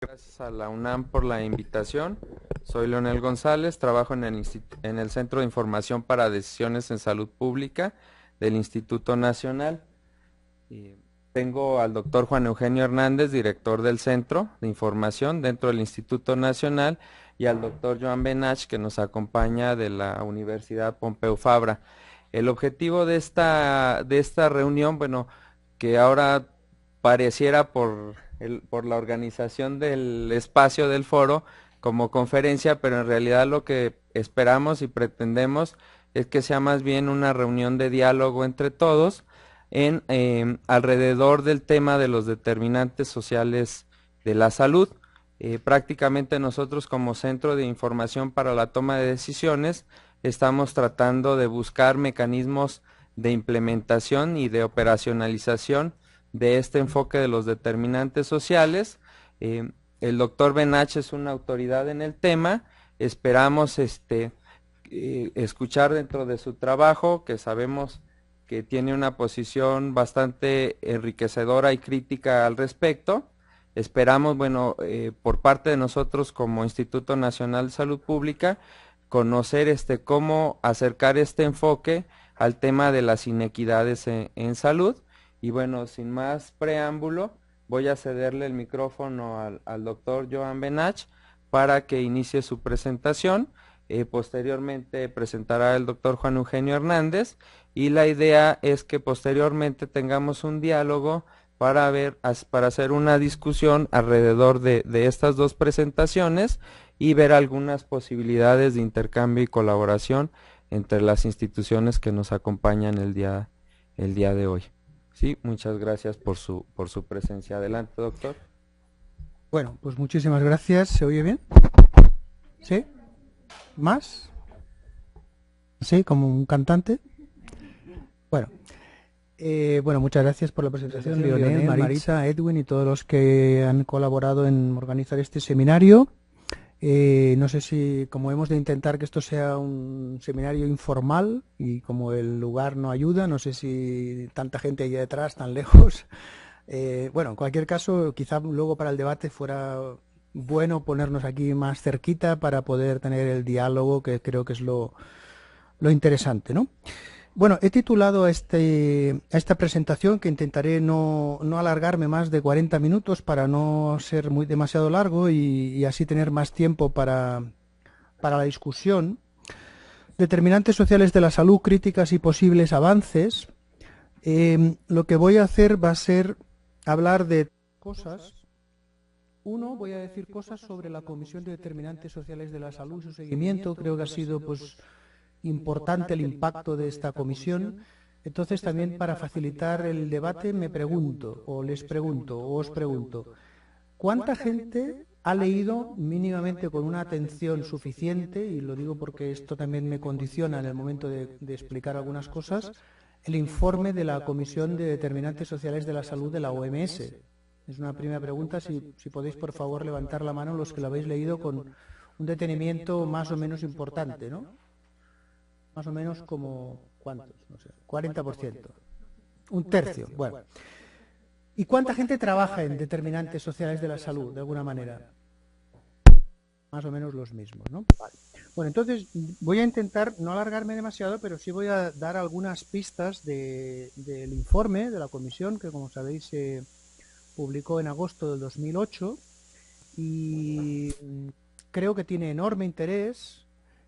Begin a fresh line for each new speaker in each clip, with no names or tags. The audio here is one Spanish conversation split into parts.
Gracias a la UNAM por la invitación. Soy Leonel González, trabajo en el Centro de Información para Decisiones en Salud Pública del Instituto Nacional. Tengo al doctor Juan Eugenio Hernández, director del Centro de Información dentro del Instituto Nacional, y al doctor Joan Benach, que nos acompaña de la Universidad Pompeu Fabra. El objetivo de esta reunión, bueno, que ahora pareciera por la organización del espacio del foro como conferencia, pero en realidad lo que esperamos y pretendemos es que sea más bien una reunión de diálogo entre todos alrededor del tema de los determinantes sociales de la salud. Prácticamente nosotros como Centro de Información para la Toma de Decisiones estamos tratando de buscar mecanismos de implementación y de operacionalización de este enfoque de los determinantes sociales. El doctor Benach es una autoridad en el tema. Esperamos escuchar dentro de su trabajo, que sabemos que tiene una posición bastante enriquecedora y crítica al respecto. Esperamos, bueno, por parte de nosotros como Instituto Nacional de Salud Pública, conocer cómo acercar este enfoque al tema de las inequidades en salud. Y bueno, sin más preámbulo, voy a cederle el micrófono al doctor Joan Benach para que inicie su presentación. Posteriormente presentará el doctor Juan Eugenio Hernández, y la idea es que posteriormente tengamos un diálogo para hacer una discusión alrededor de estas dos presentaciones y ver algunas posibilidades de intercambio y colaboración entre las instituciones que nos acompañan el día de hoy. Sí, muchas gracias por su presencia. Adelante, doctor.
Bueno, pues muchísimas gracias. ¿Se oye bien? ¿Sí? ¿Más? ¿Sí? ¿Como un cantante? Bueno, muchas gracias por la presentación, Leonel, Marisa, Edwin y todos los que han colaborado en organizar este seminario. No sé si, como hemos de intentar que esto sea un seminario informal y como el lugar no ayuda, no sé si tanta gente allá detrás, tan lejos. Bueno, en cualquier caso, quizá luego para el debate fuera bueno ponernos aquí más cerquita para poder tener el diálogo, que creo que es lo interesante, ¿no? Bueno, he titulado a esta presentación, que intentaré no alargarme más de 40 minutos para no ser demasiado largo y así tener más tiempo para la discusión. Determinantes sociales de la salud, críticas y posibles avances. Lo que voy a hacer va a ser hablar de cosas. Uno, voy a decir cosas sobre la Comisión de Determinantes Sociales de la Salud, su seguimiento. Creo que ha sido importante el impacto de esta comisión. Entonces, también para facilitar el debate me pregunto, o les pregunto, o os pregunto, ¿cuánta gente ha leído mínimamente con una atención suficiente, y lo digo porque esto también me condiciona en el momento de explicar algunas cosas, el informe de la Comisión de Determinantes Sociales de la Salud de la OMS? Es una primera pregunta. Si podéis, por favor, levantar la mano los que lo habéis leído con un detenimiento más o menos importante, ¿no? Más o menos como, ¿cuántos? No sé, 40%. Un tercio, bueno. ¿Y cuánta gente trabaja en determinantes sociales de la salud, de alguna manera? Más o menos los mismos, ¿no? Vale. Bueno, entonces voy a intentar no alargarme demasiado, pero sí voy a dar algunas pistas del informe de la comisión, que como sabéis se publicó en agosto del 2008, y creo que tiene enorme interés.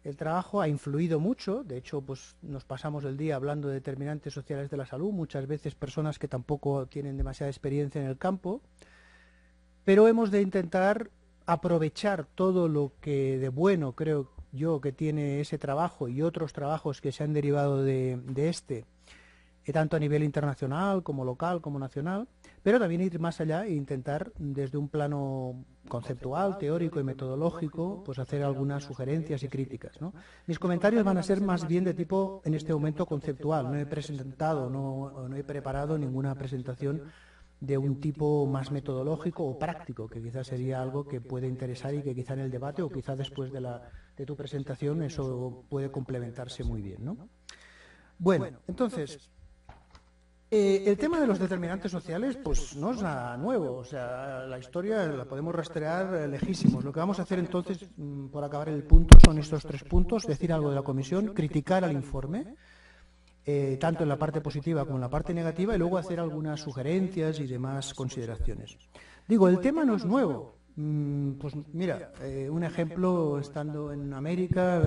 El trabajo ha influido mucho. De hecho, pues nos pasamos el día hablando de determinantes sociales de la salud, muchas veces personas que tampoco tienen demasiada experiencia en el campo, pero hemos de intentar aprovechar todo lo que de bueno creo yo que tiene ese trabajo y otros trabajos que se han derivado de tanto a nivel internacional como local como nacional, pero también ir más allá e intentar desde un plano conceptual, teórico y metodológico, pues hacer algunas sugerencias y críticas, ¿no? Mis comentarios van a ser más bien de tipo, en este momento, conceptual. No he presentado, no he preparado ninguna presentación de un tipo más metodológico o práctico, que quizás sería algo que puede interesar y que quizá en el debate o quizá después de tu presentación eso puede complementarse muy bien, ¿no? Bueno, entonces, El tema de los determinantes sociales, pues no es nada nuevo, o sea, la historia la podemos rastrear lejísimos. Lo que vamos a hacer entonces, por acabar el punto, son estos 3 puntos: decir algo de la comisión, criticar al informe, tanto en la parte positiva como en la parte negativa, y luego hacer algunas sugerencias y demás consideraciones. Digo, el tema no es nuevo. Pues mira, un ejemplo, estando en América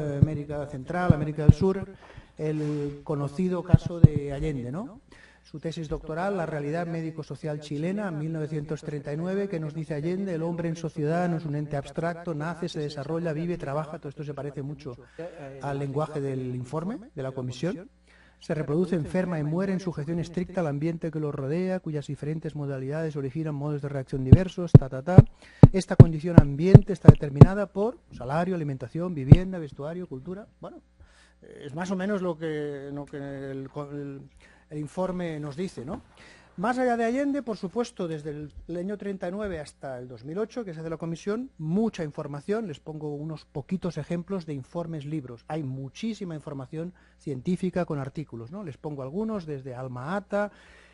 Central, América del Sur, el conocido caso de Allende, ¿no? Su tesis doctoral, La realidad médico-social chilena, 1939, que nos dice Allende: el hombre en sociedad no es un ente abstracto, nace, se desarrolla, vive, trabaja. Todo esto se parece mucho al lenguaje del informe de la comisión. Se reproduce, enferma y muere en sujeción estricta al ambiente que lo rodea, cuyas diferentes modalidades originan modos de reacción diversos, Esta condición ambiente está determinada por salario, alimentación, vivienda, vestuario, cultura. Bueno, es más o menos lo que el informe nos dice, ¿no? Más allá de Allende, por supuesto, desde el año 39 hasta el 2008, que se hace la comisión, mucha información. Les pongo unos poquitos ejemplos de informes, libros. Hay muchísima información científica con artículos, ¿no? Les pongo algunos, desde Alma Ata,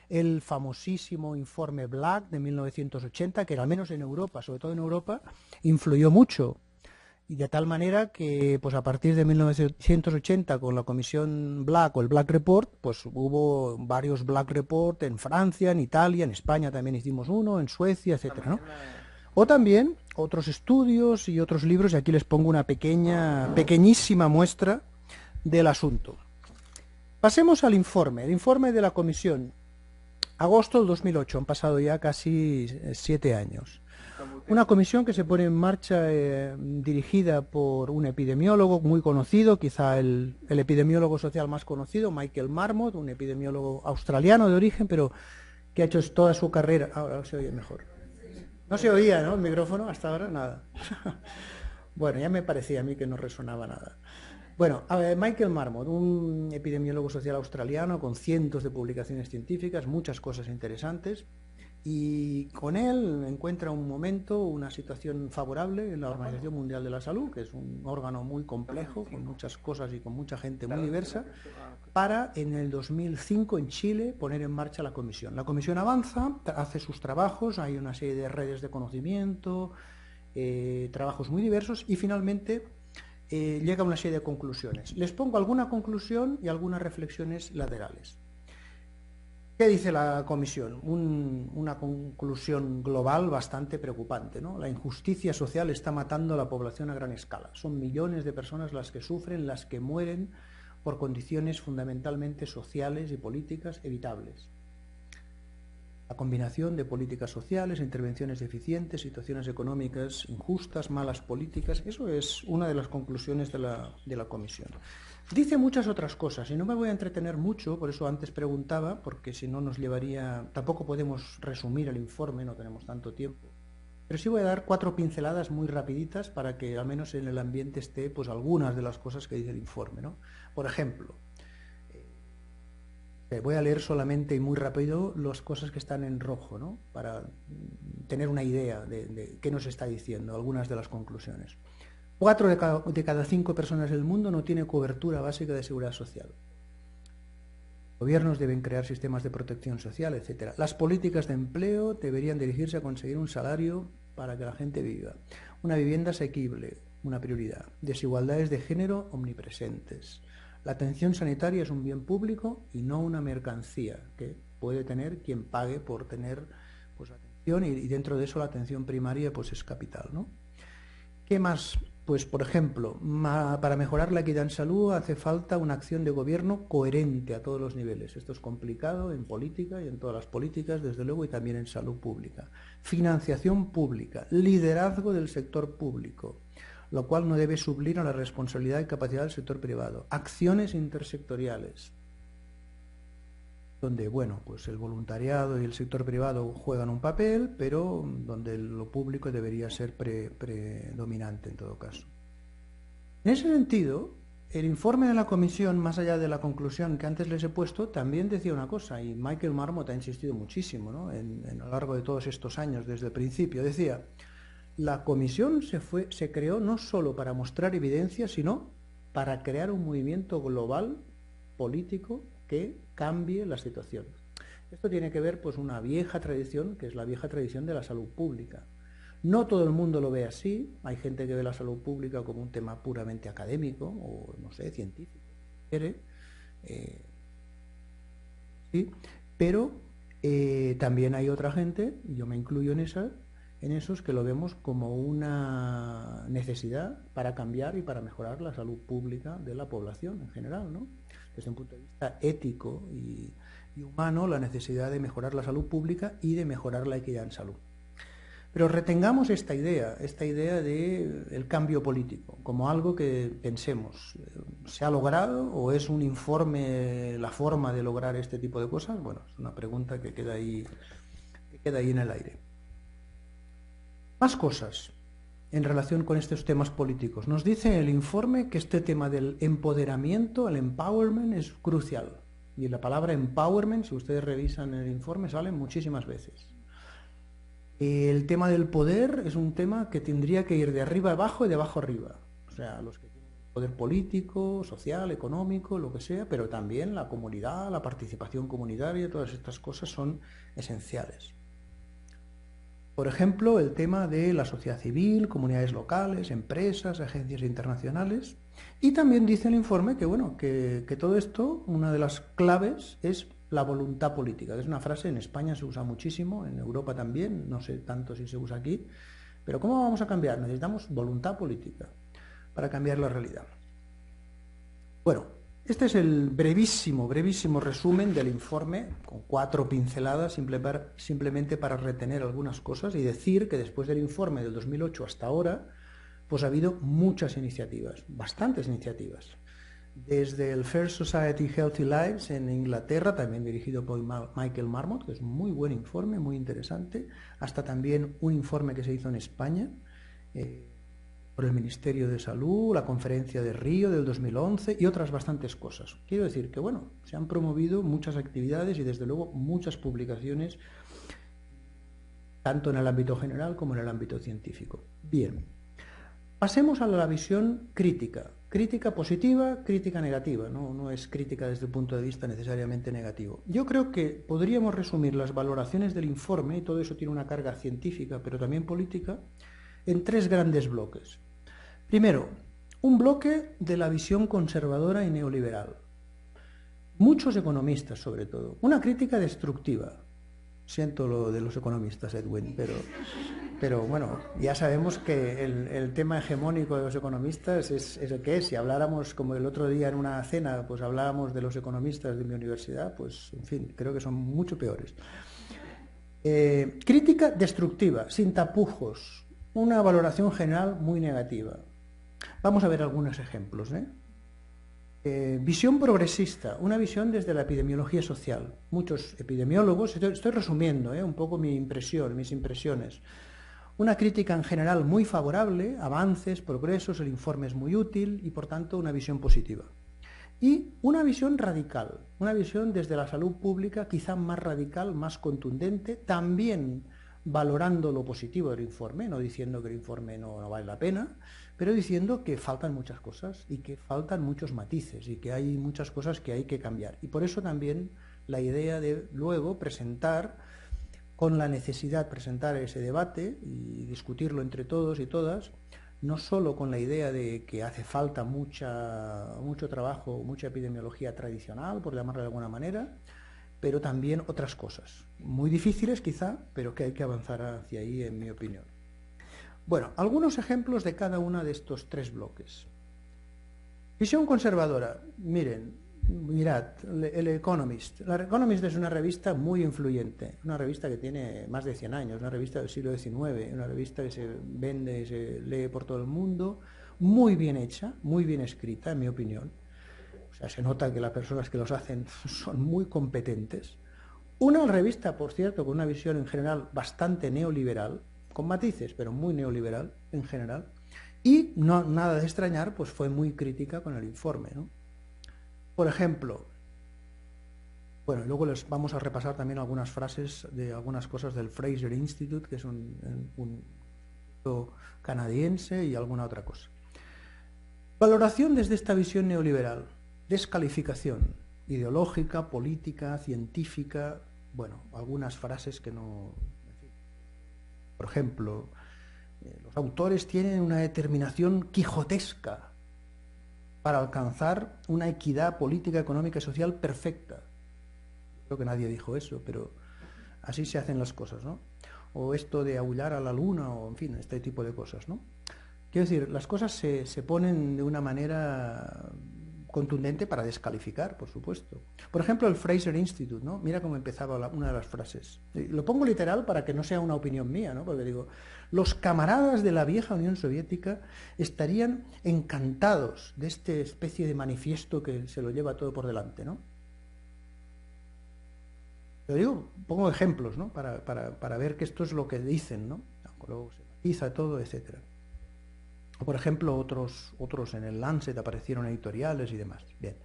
el famosísimo informe Black de 1980, que al menos en Europa, sobre todo en Europa, influyó mucho. Y de tal manera que, pues a partir de 1980, con la comisión Black o el Black Report, pues hubo varios Black Report en Francia, en Italia, en España también hicimos uno, en Suecia, etcétera, ¿no? O también otros estudios y otros libros, y aquí les pongo una pequeñísima muestra del asunto. Pasemos al informe, el informe de la comisión. Agosto del 2008, han pasado ya casi 7 años. Una comisión que se pone en marcha dirigida por un epidemiólogo muy conocido, quizá el epidemiólogo social más conocido, Michael Marmot, un epidemiólogo australiano de origen, pero que ha hecho toda su carrera. Ahora se oye mejor. No se oía, ¿no? El micrófono hasta ahora, nada. Bueno, ya me parecía a mí que no resonaba nada. Bueno, Michael Marmot, un epidemiólogo social australiano con cientos de publicaciones científicas, muchas cosas interesantes. Y con él encuentra un momento, una situación favorable en la Organización Mundial de la Salud, que es un órgano muy complejo, con muchas cosas y con mucha gente muy diversa, para en el 2005 en Chile poner en marcha la comisión. La comisión avanza, hace sus trabajos, hay una serie de redes de conocimiento, trabajos muy diversos, y finalmente llega a una serie de conclusiones. Les pongo alguna conclusión y algunas reflexiones laterales. ¿Qué dice la comisión? Una conclusión global bastante preocupante, ¿no? La injusticia social está matando a la población a gran escala. Son millones de personas las que sufren, las que mueren por condiciones fundamentalmente sociales y políticas evitables. La combinación de políticas sociales, intervenciones deficientes, situaciones económicas injustas, malas políticas, eso es una de las conclusiones de la comisión. Dice muchas otras cosas y no me voy a entretener mucho, por eso antes preguntaba, porque si no nos llevaría, tampoco podemos resumir el informe, no tenemos tanto tiempo. Pero sí voy a dar 4 pinceladas muy rapiditas para que al menos en el ambiente esté pues algunas de las cosas que dice el informe, ¿no? Por ejemplo, voy a leer solamente y muy rápido las cosas que están en rojo, ¿no? Para tener una idea de qué nos está diciendo, algunas de las conclusiones. 4 de cada 5 personas del mundo no tiene cobertura básica de seguridad social. Gobiernos deben crear sistemas de protección social, etc. Las políticas de empleo deberían dirigirse a conseguir un salario para que la gente viva. Una vivienda asequible, una prioridad. Desigualdades de género omnipresentes. La atención sanitaria es un bien público y no una mercancía que puede tener quien pague por tener pues, atención, y dentro de eso la atención primaria pues, es capital, ¿no? ¿Qué más? Pues, por ejemplo, para mejorar la equidad en salud hace falta una acción de gobierno coherente a todos los niveles. Esto es complicado en política y en todas las políticas, desde luego, y también en salud pública. Financiación pública, liderazgo del sector público, lo cual no debe suplir a la responsabilidad y capacidad del sector privado. Acciones intersectoriales, donde, bueno, pues el voluntariado y el sector privado juegan un papel, pero donde lo público debería ser predominante en todo caso. En ese sentido, el informe de la comisión, más allá de la conclusión que antes les he puesto, también decía una cosa, y Michael Marmot ha insistido muchísimo, ¿no? a lo largo de todos estos años, desde el principio. Decía, la comisión se creó no solo para mostrar evidencia, sino para crear un movimiento global político que cambie la situación. Esto tiene que ver pues una vieja tradición, que es la vieja tradición de la salud pública. No todo el mundo lo ve así, hay gente que ve la salud pública como un tema puramente académico o, no sé, científico, ¿sí? Pero también hay otra gente, y yo me incluyo en esos que lo vemos como una necesidad para cambiar y para mejorar la salud pública de la población en general, ¿no? Desde un punto de vista ético y humano, la necesidad de mejorar la salud pública y de mejorar la equidad en salud. Pero retengamos esta idea del cambio político, como algo que pensemos, ¿se ha logrado o es un informe la forma de lograr este tipo de cosas? Bueno, es una pregunta que queda ahí en el aire. Más cosas en relación con estos temas políticos. Nos dice el informe que este tema del empoderamiento, el empowerment, es crucial. Y la palabra empowerment, si ustedes revisan el informe, sale muchísimas veces. El tema del poder es un tema que tendría que ir de arriba a abajo y de abajo a arriba. O sea, los que tienen poder político, social, económico, lo que sea, pero también la comunidad, la participación comunitaria, todas estas cosas son esenciales. Por ejemplo, el tema de la sociedad civil, comunidades locales, empresas, agencias internacionales. Y también dice el informe que, bueno, que todo esto, una de las claves es la voluntad política. Es una frase, en España se usa muchísimo, en Europa también, no sé tanto si se usa aquí, pero ¿cómo vamos a cambiar? Necesitamos voluntad política para cambiar la realidad. Bueno, este es el brevísimo resumen del informe, con 4 pinceladas, simplemente para retener algunas cosas y decir que después del informe del 2008 hasta ahora, pues ha habido muchas iniciativas, bastantes iniciativas. Desde el First Society Healthy Lives en Inglaterra, también dirigido por Michael Marmot, que es un muy buen informe, muy interesante, hasta también un informe que se hizo en España por el Ministerio de Salud, la Conferencia de Río del 2011 y otras bastantes cosas. Quiero decir que, bueno, se han promovido muchas actividades y desde luego muchas publicaciones, tanto en el ámbito general como en el ámbito científico. Bien, pasemos a la visión crítica. Crítica positiva, crítica negativa, no es crítica desde el punto de vista necesariamente negativo. Yo creo que podríamos resumir las valoraciones del informe, y todo eso tiene una carga científica, pero también política, en 3 grandes bloques. Primero, un bloque de la visión conservadora y neoliberal. Muchos economistas, sobre todo. Una crítica destructiva. Siento lo de los economistas, Edwin, pero bueno, ya sabemos que el tema hegemónico de los economistas es el que es. Si habláramos, como el otro día en una cena, pues hablábamos de los economistas de mi universidad, pues en fin, creo que son mucho peores. Crítica destructiva, sin tapujos, una valoración general muy negativa. Vamos a ver algunos ejemplos, visión progresista, una visión desde la epidemiología social. Muchos epidemiólogos, estoy resumiendo un poco mis impresiones. Una crítica en general muy favorable, avances, progresos, el informe es muy útil y por tanto una visión positiva. Y una visión radical, una visión desde la salud pública quizá más radical, más contundente, también valorando lo positivo del informe, no diciendo que el informe no vale la pena, pero diciendo que faltan muchas cosas y que faltan muchos matices y que hay muchas cosas que hay que cambiar. Y por eso también la idea de luego presentar, con la necesidad de presentar ese debate y discutirlo entre todos y todas, no solo con la idea de que hace falta mucho trabajo, mucha epidemiología tradicional, por llamarlo de alguna manera, pero también otras cosas, muy difíciles quizá, pero que hay que avanzar hacia ahí, en mi opinión. Bueno, algunos ejemplos de cada uno de estos 3 bloques. Visión conservadora. Mirad, el Economist. La Economist es una revista muy influyente, una revista que tiene más de 100 años, una revista del siglo XIX, una revista que se vende y se lee por todo el mundo, muy bien hecha, muy bien escrita, en mi opinión. O sea, se nota que las personas que los hacen son muy competentes. Una revista, por cierto, con una visión en general bastante neoliberal, con matices, pero muy neoliberal en general. Y no nada de extrañar, pues fue muy crítica con el informe, Por ejemplo, bueno, y luego les vamos a repasar también algunas frases de algunas cosas del Fraser Institute, que es un canadiense, y alguna otra cosa. Valoración desde esta visión neoliberal. Descalificación ideológica, política, científica, bueno, algunas frases que no... En fin. Por ejemplo, los autores tienen una determinación quijotesca para alcanzar una equidad política, económica y social perfecta. Creo que nadie dijo eso, pero así se hacen las cosas, ¿no? O esto de aullar a la luna, o en fin, este tipo de cosas, ¿no? Quiero decir, las cosas se ponen de una manera contundente para descalificar, por supuesto. Por ejemplo, el Fraser Institute, ¿no? Mira cómo empezaba una de las frases. Lo pongo literal para que no sea una opinión mía, ¿no? Porque digo, los camaradas de la vieja Unión Soviética estarían encantados de esta especie de manifiesto que se lo lleva todo por delante, ¿no? Lo digo, pongo ejemplos, ¿no? Para ver que esto es lo que dicen, ¿no? Luego se matiza todo, etcétera. O por ejemplo, otros en el Lancet aparecieron editoriales y demás. Bien.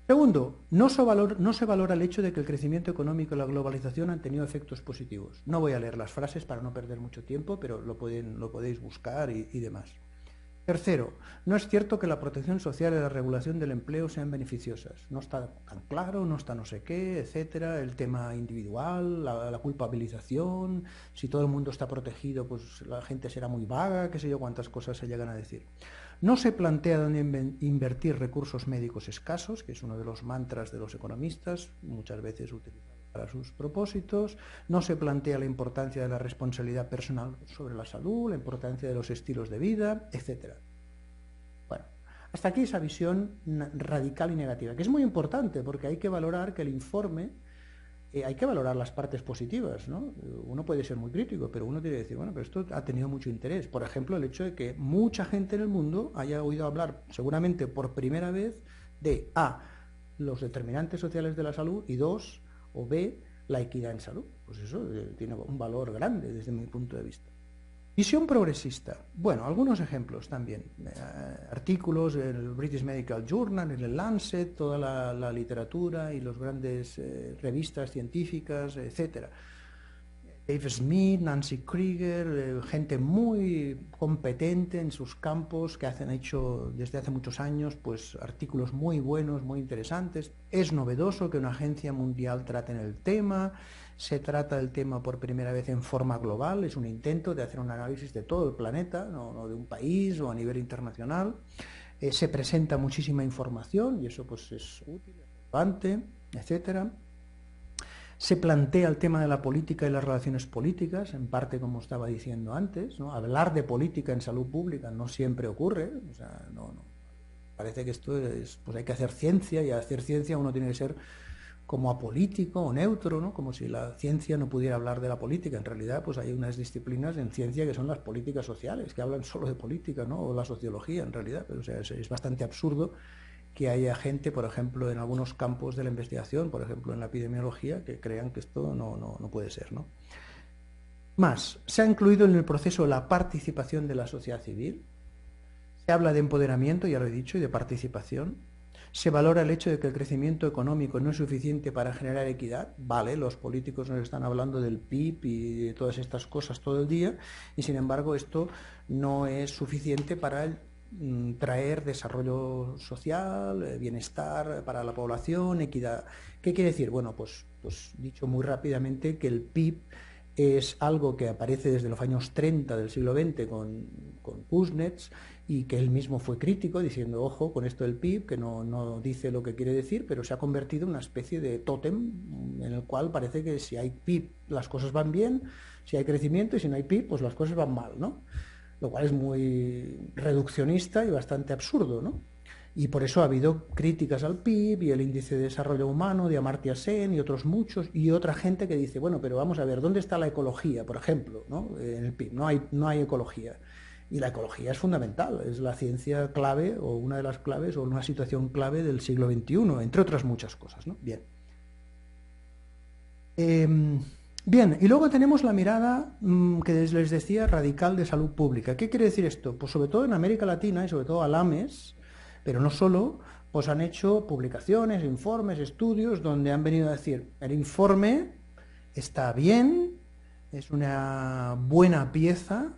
Segundo, no se valora el hecho de que el crecimiento económico y la globalización han tenido efectos positivos. No voy a leer las frases para no perder mucho tiempo, pero lo podéis buscar y demás. Tercero, no es cierto que la protección social y la regulación del empleo sean beneficiosas. No está tan claro, no está no sé qué, etcétera. El tema individual, la culpabilización, si todo el mundo está protegido, pues la gente será muy vaga, qué sé yo, cuántas cosas se llegan a decir. No se plantea dónde invertir recursos médicos escasos, que es uno de los mantras de los economistas, muchas veces utilizados para sus propósitos. No se plantea la importancia de la responsabilidad personal sobre la salud, la importancia de los estilos de vida, etc. Bueno, hasta aquí esa visión radical y negativa, que es muy importante porque hay que valorar que el informe, hay que valorar las partes positivas, ¿no? Uno puede ser muy crítico, pero uno tiene que decir, bueno, pero esto ha tenido mucho interés. Por ejemplo, el hecho de que mucha gente en el mundo haya oído hablar, seguramente por primera vez, de A, los determinantes sociales de la salud, y dos, o B, la equidad en salud. Pues eso tiene un valor grande desde mi punto de vista. Visión progresista. Bueno, algunos ejemplos también. Artículos en el British Medical Journal, en el Lancet, toda la literatura y las grandes revistas científicas, etc. Dave Smith, Nancy Krieger, gente muy competente en sus campos que han hecho desde hace muchos años pues artículos muy buenos, muy interesantes. Es novedoso que una agencia mundial trate en el tema. Se trata del tema por primera vez en forma global, es un intento de hacer un análisis de todo el planeta, no de un país o a nivel internacional. Se presenta muchísima información y eso pues es útil, es relevante, etcétera. Se plantea el tema de la política y las relaciones políticas, en parte como estaba diciendo antes, ¿no? Hablar de política en salud pública no siempre ocurre, o sea, no. Parece que esto es, pues hay que hacer ciencia, y hacer ciencia uno tiene que ser como apolítico o neutro, ¿no? Como si la ciencia no pudiera hablar de la política. En realidad, pues hay unas disciplinas en ciencia que son las políticas sociales, que hablan solo de política, ¿no? O la sociología, en realidad. Pero, o sea, es bastante absurdo que haya gente, por ejemplo, en algunos campos de la investigación, por ejemplo, en la epidemiología, que crean que esto no puede ser, ¿no? Más, se ha incluido en el proceso la participación de la sociedad civil. Se habla de empoderamiento, ya lo he dicho, y de participación. Se valora el hecho de que el crecimiento económico no es suficiente para generar equidad. Vale, los políticos nos están hablando del PIB y de todas estas cosas todo el día, y sin embargo esto no es suficiente para traer desarrollo social, bienestar para la población, equidad. ¿Qué quiere decir? Bueno, pues dicho muy rápidamente que el PIB es algo que aparece desde los años 30 del siglo XX con Kuznets, y que él mismo fue crítico diciendo, ojo, con esto del PIB, que no dice lo que quiere decir, pero se ha convertido en una especie de tótem en el cual parece que si hay PIB las cosas van bien, si hay crecimiento, y si no hay PIB pues las cosas van mal, ¿no? Lo cual es muy reduccionista y bastante absurdo, ¿no? Y por eso ha habido críticas al PIB y el índice de desarrollo humano de Amartya Sen y otros muchos, y otra gente que dice, bueno, pero vamos a ver, ¿dónde está la ecología, por ejemplo, ¿no? En el PIB no hay ecología. Y la ecología es fundamental, es la ciencia clave o una de las claves o una situación clave del siglo XXI, entre otras muchas cosas, ¿no? Bien. Bien, y luego tenemos la mirada que les decía radical de salud pública. ¿Qué quiere decir esto? Pues sobre todo en América Latina y sobre todo Alames, pero no solo, pues han hecho publicaciones, informes, estudios donde han venido a decir, el informe está bien, es una buena pieza,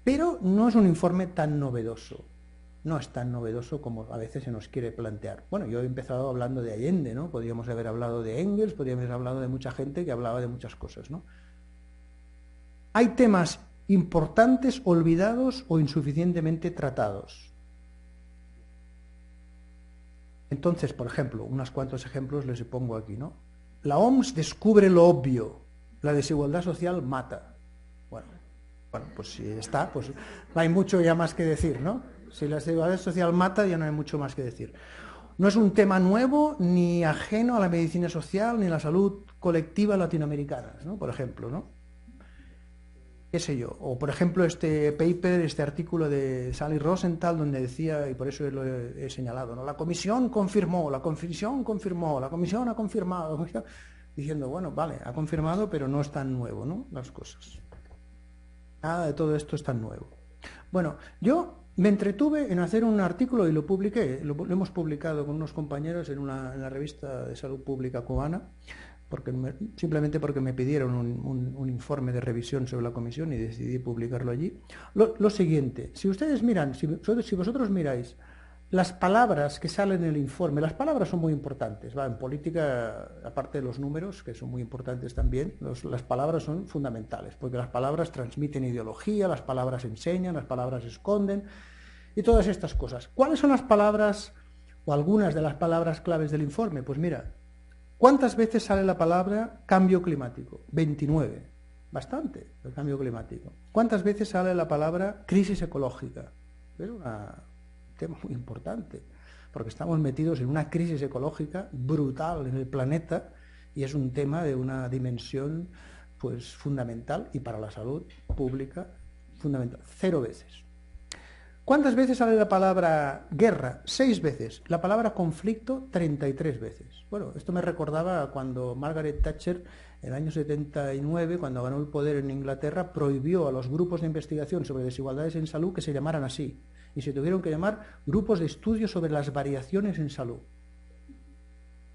pero no es un informe tan novedoso. no es tan novedoso como a veces se nos quiere plantear. Bueno, yo he empezado hablando de Allende, ¿no? Podríamos haber hablado de Engels, podríamos haber hablado de mucha gente que hablaba de muchas cosas, ¿no? Hay temas importantes, olvidados o insuficientemente tratados. Entonces, por ejemplo, unos cuantos ejemplos les pongo aquí, ¿no? La OMS descubre lo obvio, la desigualdad social mata. Bueno, pues si está, pues no hay mucho ya más que decir, ¿no? Si la desigualdad social mata, ya no hay mucho más que decir. No es un tema nuevo ni ajeno a la medicina social ni a la salud colectiva latinoamericana, ¿no? Por ejemplo, ¿no? Qué sé yo. O por ejemplo este paper, este artículo de Sally Rosenthal, donde decía, y por eso lo he señalado, ¿no? La comisión confirmó, la comisión confirmó, la comisión ha confirmado, diciendo, bueno, vale, ha confirmado, pero no es tan nuevo, ¿no? Las cosas. Nada de todo esto es tan nuevo. Bueno, yo me entretuve en hacer un artículo y lo publiqué, lo hemos publicado con unos compañeros en la revista de salud pública cubana, simplemente porque me pidieron un informe de revisión sobre la comisión y decidí publicarlo allí. Lo siguiente, si ustedes miran, si vosotros miráis las palabras que salen en el informe, las palabras son muy importantes, ¿va? En política, aparte de los números, que son muy importantes también, las palabras son fundamentales, porque las palabras transmiten ideología, las palabras enseñan, las palabras esconden, y todas estas cosas. ¿Cuáles son las palabras, o algunas de las palabras claves del informe? Pues mira, ¿cuántas veces sale la palabra cambio climático? 29, bastante, el cambio climático. ¿Cuántas veces sale la palabra crisis ecológica? Es un tema muy importante, porque estamos metidos en una crisis ecológica brutal en el planeta y es un tema de una dimensión pues fundamental y para la salud pública fundamental. 0 veces. ¿Cuántas veces sale la palabra guerra? 6 veces. La palabra conflicto, 33 veces. Bueno, esto me recordaba cuando Margaret Thatcher, en el año 79, cuando ganó el poder en Inglaterra, prohibió a los grupos de investigación sobre desigualdades en salud que se llamaran así. Y se tuvieron que llamar grupos de estudio sobre las variaciones en salud.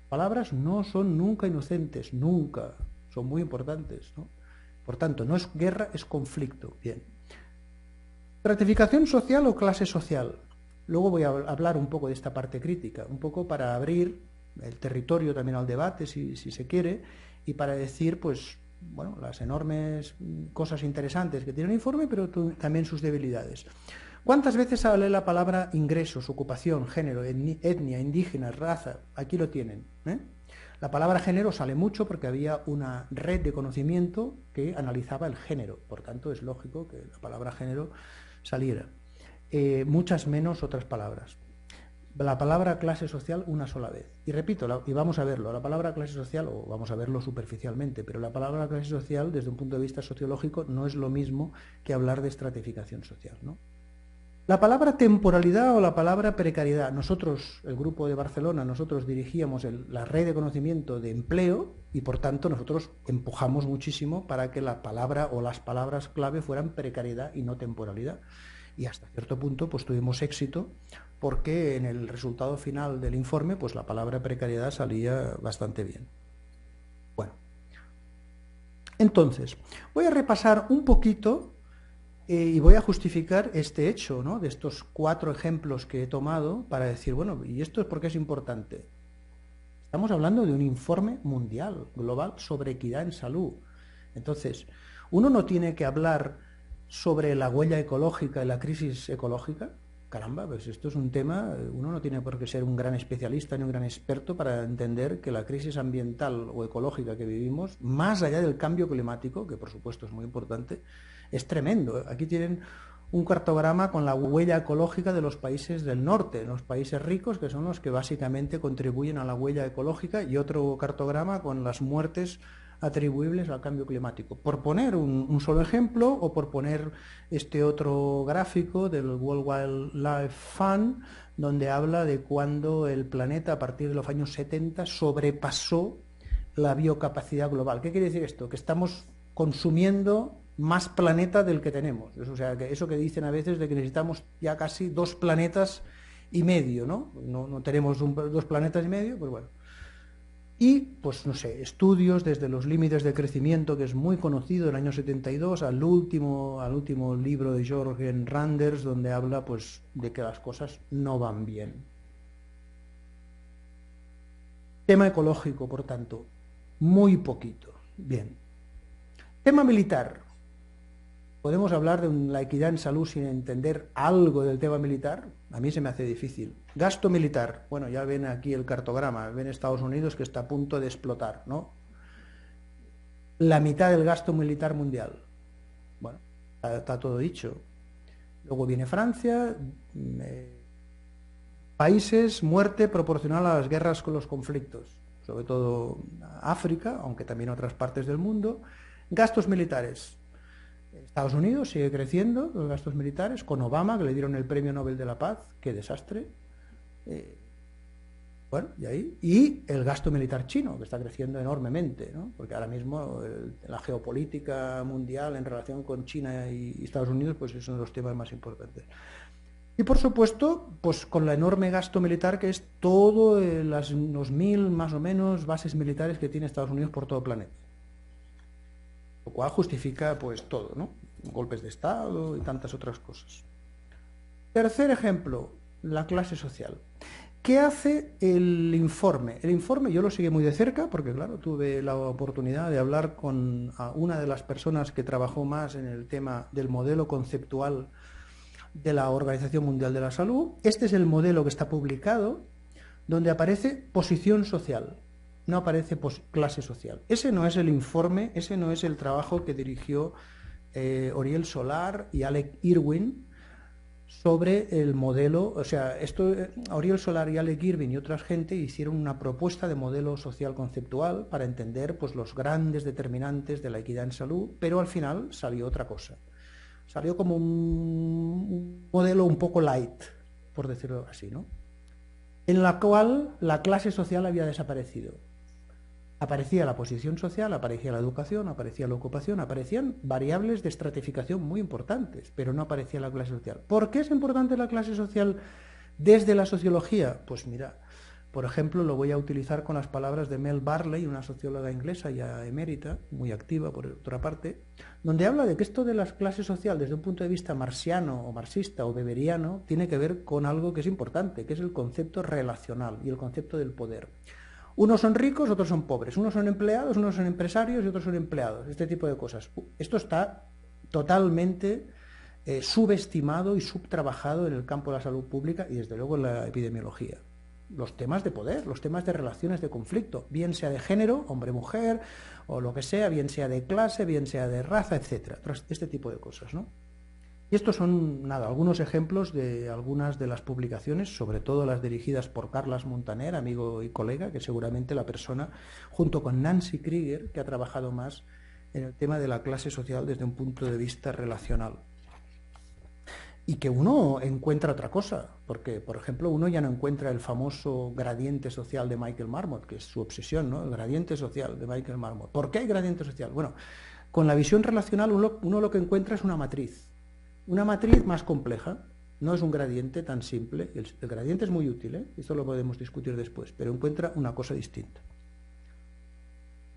Palabras no son nunca inocentes, nunca. Son muy importantes, ¿no? Por tanto, no es guerra, es conflicto. Bien. ¿Stratificación social o clase social? Luego voy a hablar un poco de esta parte crítica, un poco para abrir el territorio también al debate, si se quiere, y para decir, pues, bueno, las enormes cosas interesantes que tiene el informe, pero también sus debilidades. ¿Cuántas veces sale la palabra ingresos, ocupación, género, etnia, indígena, raza? Aquí lo tienen, ¿eh? La palabra género sale mucho porque había una red de conocimiento que analizaba el género, por tanto es lógico que la palabra género saliera. Muchas menos otras palabras. La palabra clase social una sola vez. Y repito, y vamos a verlo, la palabra clase social, o vamos a verlo superficialmente, pero la palabra clase social desde un punto de vista sociológico no es lo mismo que hablar de estratificación social, ¿no? La palabra temporalidad o la palabra precariedad. Nosotros, el grupo de Barcelona, nosotros dirigíamos la red de conocimiento de empleo y por tanto nosotros empujamos muchísimo para que la palabra o las palabras clave fueran precariedad y no temporalidad. Y hasta cierto punto pues tuvimos éxito porque en el resultado final del informe pues la palabra precariedad salía bastante bien. Bueno, entonces voy a repasar un poquito y voy a justificar este hecho, ¿no? De estos 4 ejemplos que he tomado para decir, bueno, ¿y esto es por qué es importante? Estamos hablando de un informe mundial, global, sobre equidad en salud. Entonces, uno no tiene que hablar sobre la huella ecológica y la crisis ecológica. Caramba, pues esto es un tema, uno no tiene por qué ser un gran especialista ni un gran experto para entender que la crisis ambiental o ecológica que vivimos, más allá del cambio climático, que por supuesto es muy importante, es tremendo. Aquí tienen un cartograma con la huella ecológica de los países del norte, los países ricos, que son los que básicamente contribuyen a la huella ecológica, y otro cartograma con las muertes atribuibles al cambio climático. Por poner un solo ejemplo, o por poner este otro gráfico del World Wildlife Fund, donde habla de cuando el planeta a partir de los años 70 sobrepasó la biocapacidad global. ¿Qué quiere decir esto? Que estamos consumiendo más planeta del que tenemos. O sea, que eso que dicen a veces de que necesitamos ya casi 2 planetas y medio, ¿no? No tenemos 2 planetas y medio, pues bueno. Y, pues no sé, estudios desde los límites de crecimiento, que es muy conocido, del año 72, al último libro de Jorgen Randers, donde habla pues de que las cosas no van bien. Tema ecológico, por tanto, muy poquito. Bien. Tema militar. ¿Podemos hablar de la equidad en salud sin entender algo del tema militar? A mí se me hace difícil. Gasto militar. Bueno, ya ven aquí el cartograma, ven Estados Unidos que está a punto de explotar, ¿no? La mitad del gasto militar mundial. Bueno, está todo dicho. Luego viene Francia, países, muerte proporcional a las guerras con los conflictos, sobre todo África, aunque también otras partes del mundo. Gastos militares. Estados Unidos sigue creciendo los gastos militares, con Obama, que le dieron el Premio Nobel de la Paz, qué desastre. Bueno, y el gasto militar chino, que está creciendo enormemente, ¿no? Porque ahora mismo la geopolítica mundial en relación con China y Estados Unidos, pues es uno de los temas más importantes. Y por supuesto, pues con la enorme gasto militar que es todo los 1000 más o menos bases militares que tiene Estados Unidos por todo el planeta. Lo cual justifica pues todo, ¿no? Golpes de Estado y tantas otras cosas. Tercer ejemplo, la clase social. ¿Qué hace el informe? El informe yo lo seguí muy de cerca porque, claro, tuve la oportunidad de hablar con una de las personas que trabajó más en el tema del modelo conceptual de la Organización Mundial de la Salud. Este es el modelo que está publicado, donde aparece posición social. No aparece clase social. Ese no es el informe, ese no es el trabajo que dirigió Oriol Solar y Alec Irwin sobre el modelo. O sea, Oriol Solar y Alec Irwin y otra gente hicieron una propuesta de modelo social conceptual para entender pues, los grandes determinantes de la equidad en salud, pero al final salió otra cosa. Salió como un modelo un poco light, por decirlo así, ¿no? En la cual la clase social había desaparecido. Aparecía la posición social, aparecía la educación, aparecía la ocupación, aparecían variables de estratificación muy importantes, pero no aparecía la clase social. ¿Por qué es importante la clase social desde la sociología? Pues mira, por ejemplo, lo voy a utilizar con las palabras de Mel Barley, una socióloga inglesa ya emérita, muy activa por otra parte, donde habla de que esto de la clase social desde un punto de vista marxiano o marxista o weberiano tiene que ver con algo que es importante, que es el concepto relacional y el concepto del poder. Unos son ricos, otros son pobres, unos son empleados, unos son empresarios y otros son empleados, este tipo de cosas. Esto está totalmente subestimado y subtrabajado en el campo de la salud pública y desde luego en la epidemiología. Los temas de poder, los temas de relaciones de conflicto, bien sea de género, hombre-mujer, o lo que sea, bien sea de clase, bien sea de raza, etcétera, este tipo de cosas, ¿no? Y estos son, algunos ejemplos de algunas de las publicaciones, sobre todo las dirigidas por Carles Montaner, amigo y colega, que seguramente la persona, junto con Nancy Krieger, que ha trabajado más en el tema de la clase social desde un punto de vista relacional. Y que uno encuentra otra cosa, porque, por ejemplo, uno ya no encuentra el famoso gradiente social de Michael Marmot, que es su obsesión, ¿no? El gradiente social de Michael Marmot. ¿Por qué hay gradiente social? Bueno, con la visión relacional uno lo que encuentra es una matriz más compleja, no es un gradiente tan simple. El gradiente es muy útil, esto lo podemos discutir después, pero encuentra una cosa distinta.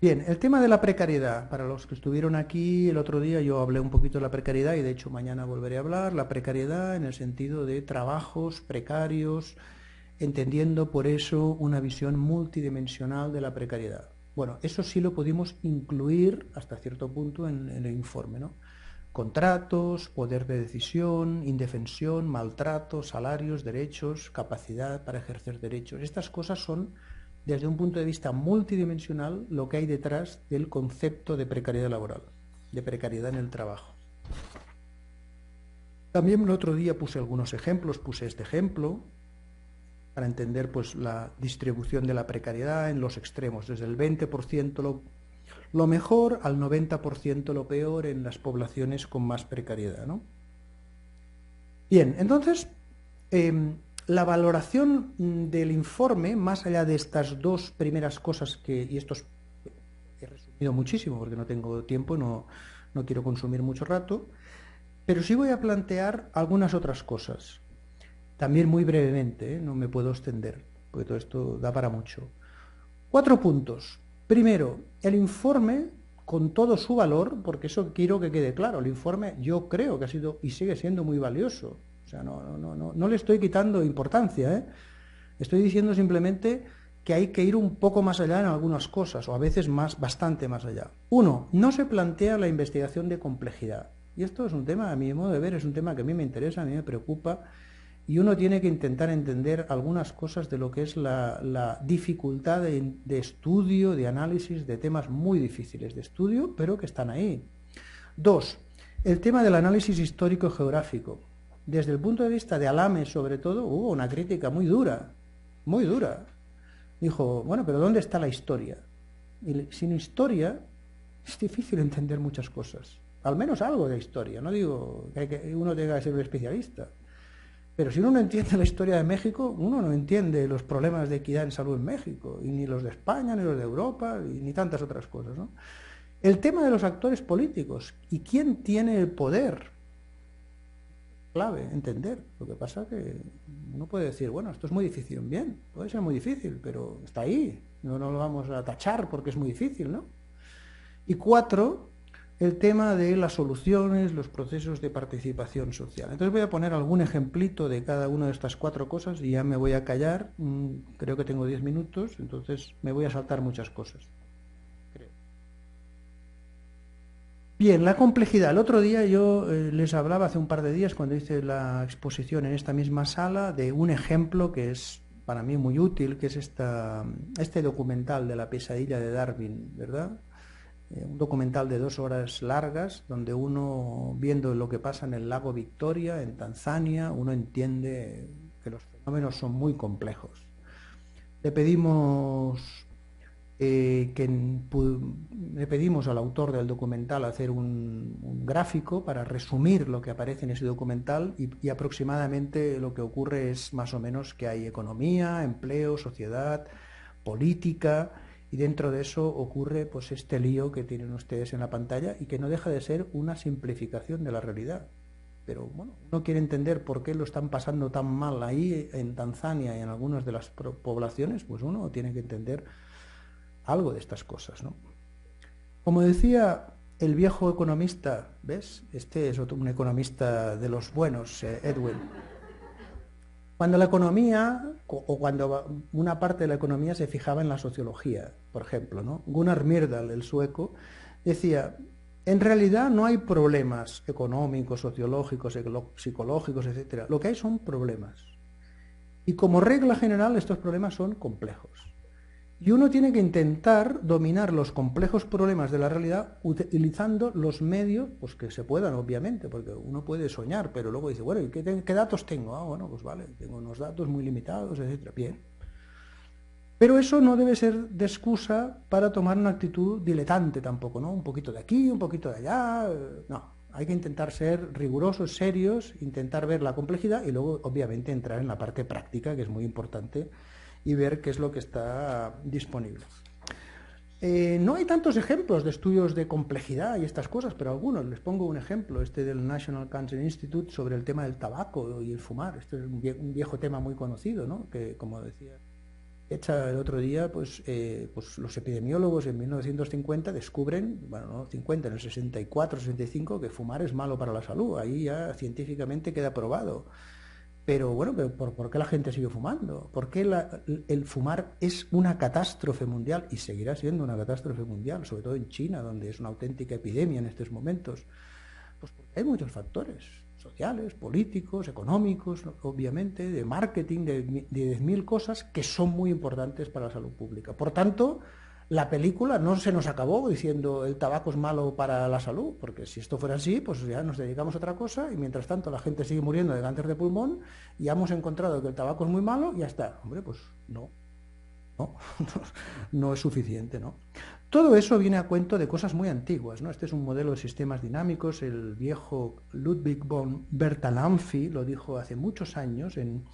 Bien, el tema de la precariedad, para los que estuvieron aquí el otro día yo hablé un poquito de la precariedad y de hecho mañana volveré a hablar, la precariedad en el sentido de trabajos precarios, entendiendo por eso una visión multidimensional de la precariedad. Bueno, eso sí lo pudimos incluir hasta cierto punto en el informe, ¿no? Contratos, poder de decisión, indefensión, maltrato, salarios, derechos, capacidad para ejercer derechos. Estas cosas son, desde un punto de vista multidimensional, lo que hay detrás del concepto de precariedad laboral, de precariedad en el trabajo. También el otro día puse algunos ejemplos, puse este ejemplo, para entender pues, la distribución de la precariedad en los extremos, desde el 20% lo mejor al 90% lo peor en las poblaciones con más precariedad, ¿no? Bien, entonces, la valoración del informe, más allá de estas dos primeras cosas y estos he resumido muchísimo porque no tengo tiempo, no quiero consumir mucho rato, pero sí voy a plantear algunas otras cosas, también muy brevemente, no me puedo extender, porque todo esto da para mucho. 4 puntos. Primero, el informe, con todo su valor, porque eso quiero que quede claro, el informe yo creo que ha sido y sigue siendo muy valioso. O sea, no le estoy quitando importancia, ¿eh? Estoy diciendo simplemente que hay que ir un poco más allá en algunas cosas, o a veces bastante más allá. Uno, no se plantea la investigación de complejidad. Y esto es un tema, a mi modo de ver, es un tema que a mí me interesa, a mí me preocupa, y uno tiene que intentar entender algunas cosas de lo que es la dificultad de estudio, de análisis de temas muy difíciles de estudio, pero que están ahí. Dos, el tema del análisis histórico-geográfico. Desde el punto de vista de Alame, sobre todo, hubo una crítica muy dura, muy dura. Dijo, bueno, pero ¿dónde está la historia? Y sin historia es difícil entender muchas cosas. Al menos algo de historia. No digo que uno tenga que ser un especialista. Pero si uno no entiende la historia de México, uno no entiende los problemas de equidad en salud en México, y ni los de España, ni los de Europa, y ni tantas otras cosas, ¿no? El tema de los actores políticos y quién tiene el poder, clave, entender. Lo que pasa es que uno puede decir, bueno, esto es muy difícil. Bien, puede ser muy difícil, pero está ahí. No lo vamos a tachar porque es muy difícil, ¿no? Y 4, el tema de las soluciones, los procesos de participación social. Entonces voy a poner algún ejemplito de cada una de estas 4 cosas y ya me voy a callar. Creo que tengo 10 minutos, entonces me voy a saltar muchas cosas. Bien, la complejidad. El otro día yo les hablaba, hace un par de días, cuando hice la exposición en esta misma sala, de un ejemplo que es para mí muy útil, que es este documental de la pesadilla de Darwin, ¿verdad? Un documental de 2 horas largas, donde uno, viendo lo que pasa en el lago Victoria, en Tanzania, uno entiende que los fenómenos son muy complejos. Le pedimos al autor del documental hacer un gráfico para resumir lo que aparece en ese documental y aproximadamente lo que ocurre es más o menos que hay economía, empleo, sociedad, política, y dentro de eso ocurre pues este lío que tienen ustedes en la pantalla y que no deja de ser una simplificación de la realidad. Pero bueno, uno quiere entender por qué lo están pasando tan mal ahí en Tanzania y en algunas de las poblaciones, pues uno tiene que entender algo de estas cosas, ¿no? Como decía el viejo economista, ¿ves? Este es un economista de los buenos, Edwin. Cuando la economía, o cuando una parte de la economía se fijaba en la sociología, por ejemplo, ¿no? Gunnar Myrdal, el sueco, decía, en realidad no hay problemas económicos, sociológicos, psicológicos, etc. Lo que hay son problemas. Y como regla general estos problemas son complejos. Y uno tiene que intentar dominar los complejos problemas de la realidad utilizando los medios pues que se puedan, obviamente, porque uno puede soñar, pero luego dice, bueno, ¿y qué datos tengo? Ah, bueno, pues vale, tengo unos datos muy limitados, etcétera. Bien. Pero eso no debe ser de excusa para tomar una actitud diletante tampoco, ¿no? Un poquito de aquí, un poquito de allá. No, hay que intentar ser rigurosos, serios, intentar ver la complejidad y luego, obviamente, entrar en la parte práctica, que es muy importante, y ver qué es lo que está disponible. No hay tantos ejemplos de estudios de complejidad y estas cosas, pero algunos. Les pongo un ejemplo, este del National Cancer Institute sobre el tema del tabaco y el fumar. Este es un viejo tema muy conocido, ¿no? Que, como decía hecha el otro día, pues los epidemiólogos en 1950 descubren, bueno, no 50, en el 64, 65, que fumar es malo para la salud. Ahí ya científicamente queda probado. Pero bueno, ¿por qué la gente sigue fumando? ¿Por qué el fumar es una catástrofe mundial y seguirá siendo una catástrofe mundial, sobre todo en China, donde es una auténtica epidemia en estos momentos? Pues porque hay muchos factores sociales, políticos, económicos, obviamente, de marketing, de 10.000 cosas que son muy importantes para la salud pública. Por tanto, la película no se nos acabó diciendo el tabaco es malo para la salud, porque si esto fuera así, pues ya nos dedicamos a otra cosa y mientras tanto la gente sigue muriendo de cáncer de pulmón y ya hemos encontrado que el tabaco es muy malo y ya está. Hombre, pues no es suficiente, ¿no? Todo eso viene a cuento de cosas muy antiguas, ¿no? Este es un modelo de sistemas dinámicos, el viejo Ludwig von Bertalanffy lo dijo hace muchos años en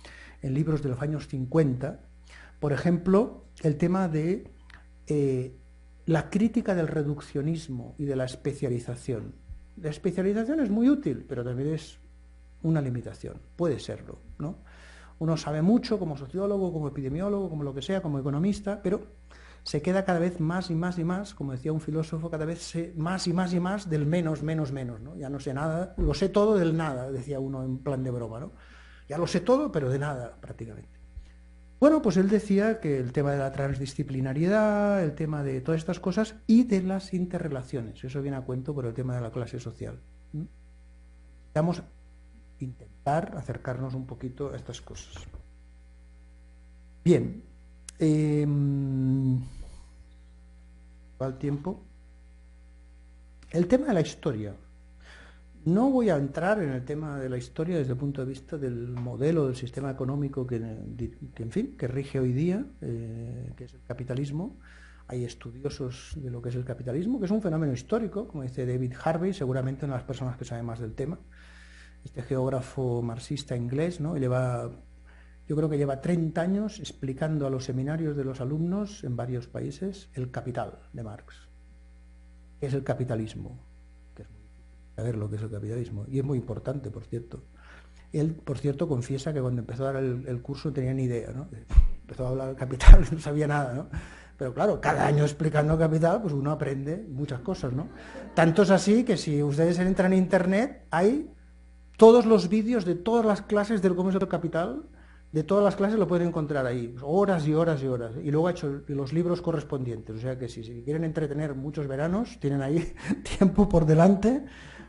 libros de los años 50. Por ejemplo, el tema de la crítica del reduccionismo y de la especialización. La especialización es muy útil, pero también es una limitación, puede serlo, ¿no? Uno sabe mucho como sociólogo, como epidemiólogo, como lo que sea, como economista, pero se queda cada vez más y más y más, como decía un filósofo, cada vez más y más y más del menos, menos, menos, ¿no? Ya no sé nada, lo sé todo del nada, decía uno en plan de broma, ¿no? Ya lo sé todo, pero de nada prácticamente. Bueno, pues él decía que el tema de la transdisciplinariedad, el tema de todas estas cosas y de las interrelaciones, eso viene a cuento por el tema de la clase social. Vamos a intentar acercarnos un poquito a estas cosas. Bien, va el tiempo. El tema de la historia. No voy a entrar en el tema de la historia desde el punto de vista del modelo del sistema económico que en fin, que rige hoy día, que es el capitalismo. Hay estudiosos de lo que es el capitalismo, que es un fenómeno histórico, como dice David Harvey, seguramente una de las personas que sabe más del tema. Este geógrafo marxista inglés, ¿no? Yo creo que lleva 30 años explicando a los seminarios de los alumnos en varios países el Capital de Marx. ¿Qué es el capitalismo? Que es muy difícil saber lo que es el capitalismo. Y es muy importante, por cierto. Él, por cierto, confiesa que cuando empezó a dar el curso no tenía ni idea, ¿no? Empezó a hablar del capital, no sabía nada, ¿no? Pero claro, cada año explicando capital, pues uno aprende muchas cosas, ¿no? Tanto es así que si ustedes entran en internet, hay todos los vídeos de todas las clases del comercio del capital, de todas las clases lo pueden encontrar ahí, horas y horas y horas. Y luego ha hecho los libros correspondientes, o sea que si quieren entretener muchos veranos, tienen ahí tiempo por delante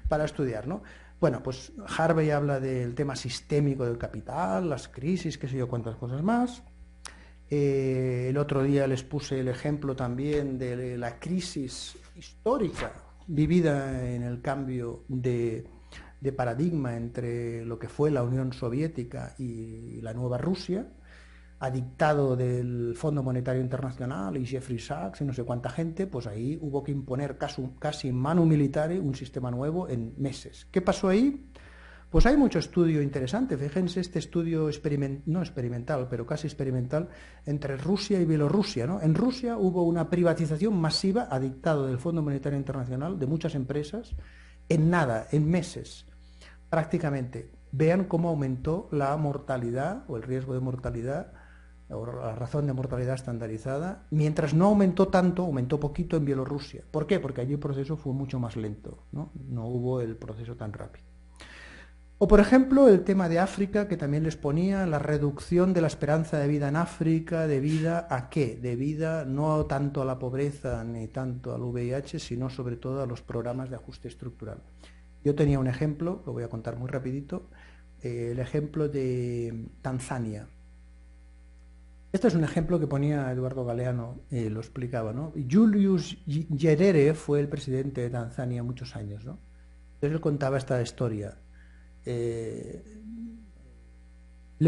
para estudiar, ¿no? Bueno, pues Harvey habla del tema sistémico del capital, las crisis, qué sé yo, cuántas cosas más. El otro día les puse el ejemplo también de la crisis histórica vivida en el cambio de paradigma entre lo que fue la Unión Soviética y la nueva Rusia, a dictado del Fondo Monetario Internacional y Jeffrey Sachs y no sé cuánta gente, pues ahí hubo que imponer casi manu militare un sistema nuevo en meses. ¿Qué pasó ahí? Pues hay mucho estudio interesante. Fíjense este estudio no experimental, pero casi experimental, entre Rusia y Bielorrusia, ¿no? En Rusia hubo una privatización masiva a dictado del Fondo Monetario Internacional de muchas empresas en nada, en meses, prácticamente. Vean cómo aumentó la mortalidad o el riesgo de mortalidad o la razón de mortalidad estandarizada, mientras no aumentó tanto, aumentó poquito en Bielorrusia. ¿Por qué? Porque allí el proceso fue mucho más lento, ¿no? No hubo el proceso tan rápido. O por ejemplo el tema de África, que también les ponía, la reducción de la esperanza de vida en África, ¿debido a qué? Debido no tanto a la pobreza ni tanto al VIH, sino sobre todo a los programas de ajuste estructural. Yo tenía un ejemplo, lo voy a contar muy rapidito, el ejemplo de Tanzania. Este es un ejemplo que ponía Eduardo Galeano, lo explicaba, ¿no? Julius Nyerere fue el presidente de Tanzania muchos años, ¿no? Entonces él contaba esta historia. Le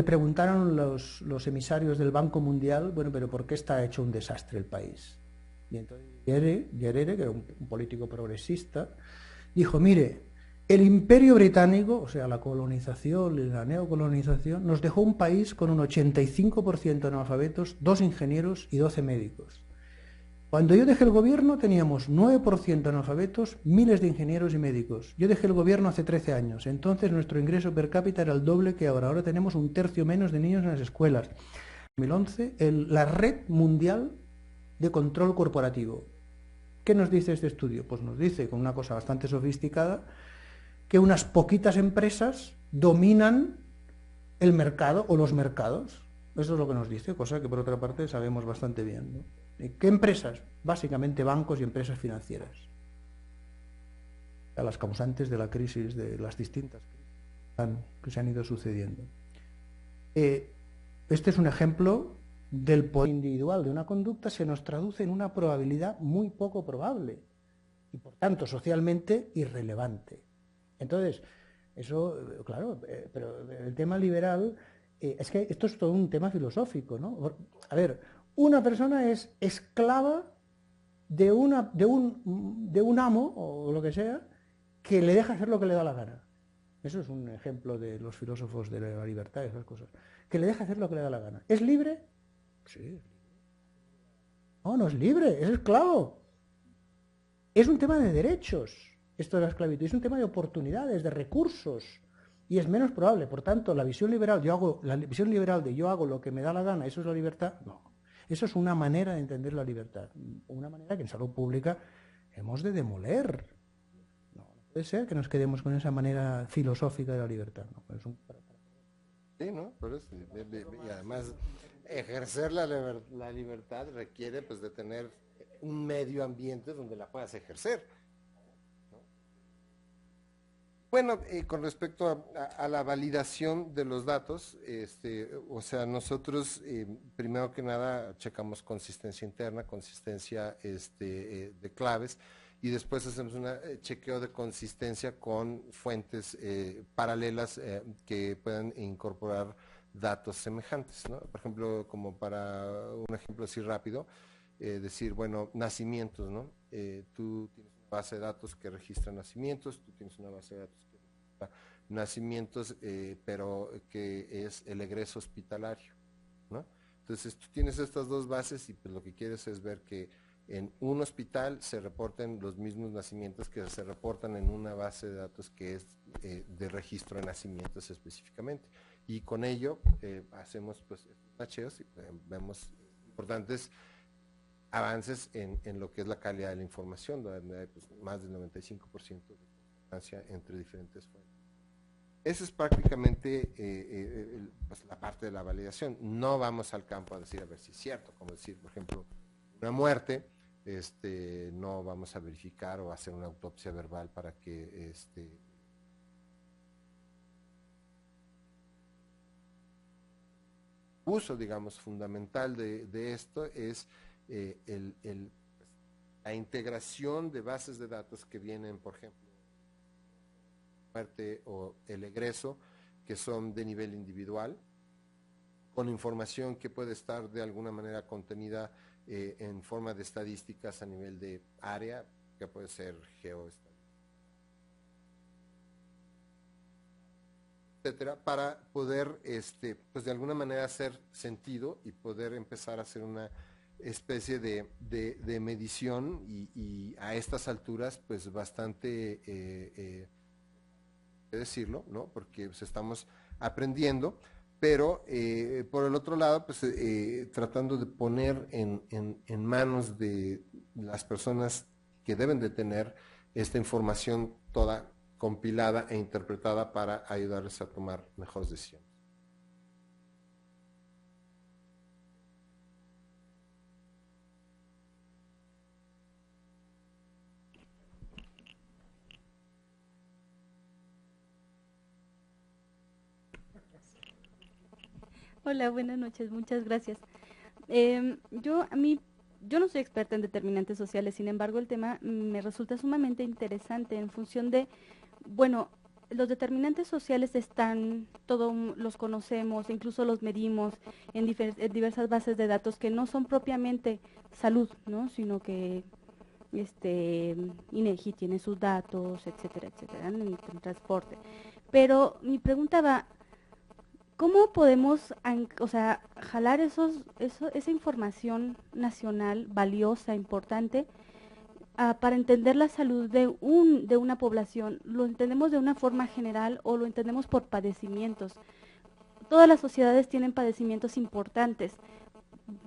preguntaron los emisarios del Banco Mundial, bueno, pero ¿por qué está hecho un desastre el país? Y entonces Nyerere, que era un político progresista, dijo, mire, el Imperio Británico, o sea, la colonización y la neocolonización, nos dejó un país con un 85% de analfabetos, 2 ingenieros y 12 médicos. Cuando yo dejé el gobierno teníamos 9% de analfabetos, miles de ingenieros y médicos. Yo dejé el gobierno hace 13 años, entonces nuestro ingreso per cápita era el doble que ahora. Ahora tenemos un tercio menos de niños en las escuelas. En 2011, la Red Mundial de Control Corporativo. ¿Qué nos dice este estudio? Pues nos dice, con una cosa bastante sofisticada, que unas poquitas empresas dominan el mercado o los mercados. Eso es lo que nos dice, cosa que por otra parte sabemos bastante bien, ¿no? ¿Qué empresas? Básicamente bancos y empresas financieras. A las causantes de la crisis, de las distintas crisis que se han ido sucediendo. Este es un ejemplo del poder individual de una conducta, se nos traduce en una probabilidad muy poco probable y por tanto socialmente irrelevante. Entonces, eso, claro, pero el tema liberal, es que esto es todo un tema filosófico, ¿no? A ver, una persona es esclava de un amo, o lo que sea, que le deja hacer lo que le da la gana. Eso es un ejemplo de los filósofos de la libertad y esas cosas. Que le deja hacer lo que le da la gana. ¿Es libre? Sí. No, no es libre, es esclavo. Es un tema de derechos, esto de la esclavitud. Es un tema de oportunidades, de recursos. Y es menos probable. Por tanto, la visión liberal de yo hago lo que me da la gana, ¿eso es la libertad? No. Eso es una manera de entender la libertad, una manera que en salud pública hemos de demoler. No puede ser que nos quedemos con esa manera filosófica de la libertad. ¿No?
Sí, ¿no? Por eso, y además ejercer la libertad requiere pues de tener un medio ambiente donde la puedas ejercer. Bueno, con respecto a la validación de los datos, o sea, nosotros primero que nada checamos consistencia interna, consistencia de claves, y después hacemos un chequeo de consistencia con fuentes paralelas que puedan incorporar datos semejantes, ¿no? Por ejemplo, como para un ejemplo así rápido, decir, bueno, nacimientos, ¿no? Tú tienes una base de datos que registra nacimientos, tú tienes una base de datos que registra nacimientos, pero que es el egreso hospitalario, ¿no? Entonces tú tienes estas dos bases y pues lo que quieres es ver que en un hospital se reporten los mismos nacimientos que se reportan en una base de datos que es de registro de nacimientos específicamente. Y con ello hacemos pues macheos y vemos importantes avances en lo que es la calidad de la información, donde hay pues, más del 95% de concordancia entre diferentes fuentes. Esa es prácticamente pues, la parte de la validación. No vamos al campo a decir a ver si es cierto, como decir, por ejemplo, una muerte, no vamos a verificar o hacer una autopsia verbal para que uso, digamos, fundamental de esto es la integración de bases de datos que vienen, por ejemplo, muerte o el egreso, que son de nivel individual, con información que puede estar de alguna manera contenida en forma de estadísticas a nivel de área, que puede ser geoestadística, etcétera, para poder pues de alguna manera hacer sentido y poder empezar a hacer una especie de medición y a estas alturas pues bastante decirlo, ¿no? Porque pues, estamos aprendiendo, pero por el otro lado pues tratando de poner en manos de las personas que deben de tener esta información toda compilada e interpretada para ayudarles a tomar mejores decisiones.
Hola, buenas noches, muchas gracias. Yo no soy experta en determinantes sociales, sin embargo, el tema me resulta sumamente interesante en función de, bueno, los determinantes sociales están, todos los conocemos, incluso los medimos en diversas bases de datos que no son propiamente salud, ¿no? Sino que INEGI tiene sus datos, etcétera, etcétera, en transporte. Pero mi pregunta va, ¿cómo podemos, o sea, jalar esa información nacional valiosa, importante, para entender la salud de una población? ¿Lo entendemos de una forma general o lo entendemos por padecimientos? Todas las sociedades tienen padecimientos importantes.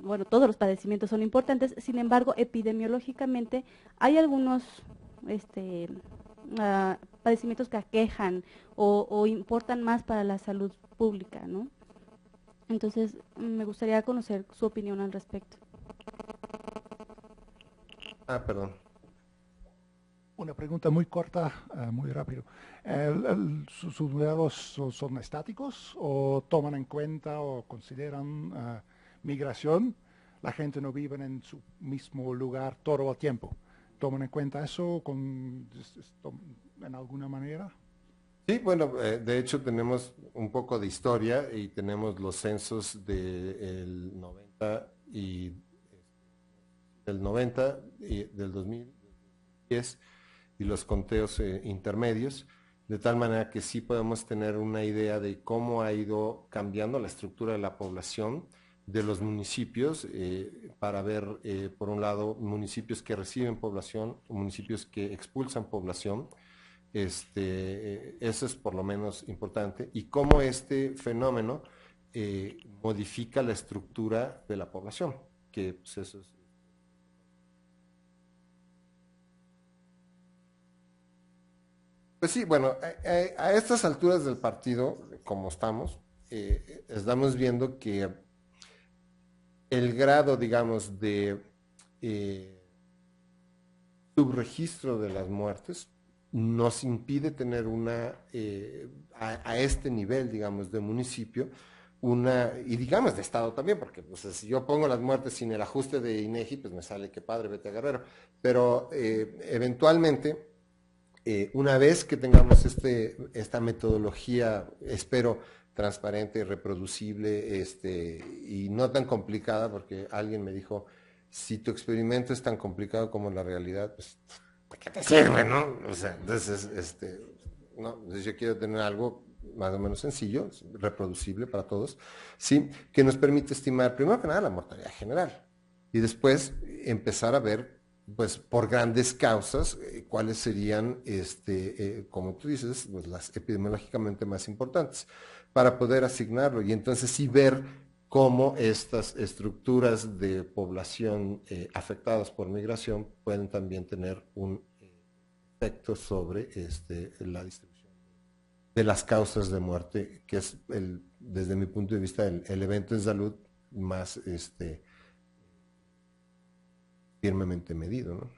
Bueno, todos los padecimientos son importantes, sin embargo, epidemiológicamente hay algunos padecimientos que aquejan o importan más para la salud pública, ¿no? Entonces, me gustaría conocer su opinión al respecto.
Perdón.
Una pregunta muy corta, muy rápido. ¿Sus modelos son estáticos o toman en cuenta o consideran migración? La gente no vive en su mismo lugar todo el tiempo. ¿Toman en cuenta eso en alguna manera?
Sí, bueno, de hecho tenemos un poco de historia y tenemos los censos del 90 y del 90 y del 2010 y los conteos intermedios, de tal manera que sí podemos tener una idea de cómo ha ido cambiando la estructura de la población de los municipios, para ver, por un lado, municipios que reciben población, municipios que expulsan población. Eso es por lo menos importante, y cómo este fenómeno modifica la estructura de la población, que pues, eso es. Pues sí, bueno, a estas alturas del partido, como estamos viendo que el grado, digamos, de subregistro de las muertes nos impide tener a este nivel, digamos, de municipio, y digamos de estado también, porque pues, si yo pongo las muertes sin el ajuste de INEGI, pues me sale que padre, vete a Guerrero. Pero eventualmente, una vez que tengamos esta metodología, espero, transparente, reproducible, y no tan complicada, porque alguien me dijo, si tu experimento es tan complicado como la realidad, pues, ¿para qué te sirve, no? O sea, entonces, no, entonces yo quiero tener algo más o menos sencillo, reproducible para todos, ¿sí? Que nos permite estimar, primero que nada, la mortalidad general, y después empezar a ver, pues, por grandes causas, cuáles serían, como tú dices, pues, las epidemiológicamente más importantes, para poder asignarlo, y entonces sí ver cómo estas estructuras de población afectadas por migración pueden también tener un efecto sobre la distribución de las causas de muerte, que es, desde mi punto de vista, el evento en salud más firmemente medido, ¿no?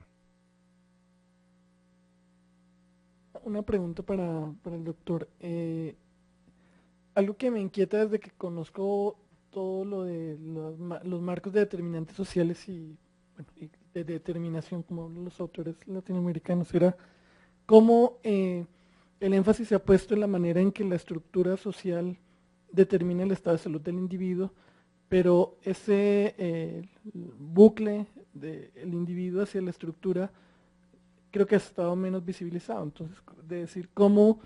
Una pregunta para el doctor. Algo que me inquieta desde que conozco todo lo de los marcos de determinantes sociales y, bueno, y de determinación, como hablan los autores latinoamericanos, era cómo el énfasis se ha puesto en la manera en que la estructura social determina el estado de salud del individuo, pero ese bucle del individuo hacia la estructura creo que ha estado menos visibilizado. Entonces, de decir cómo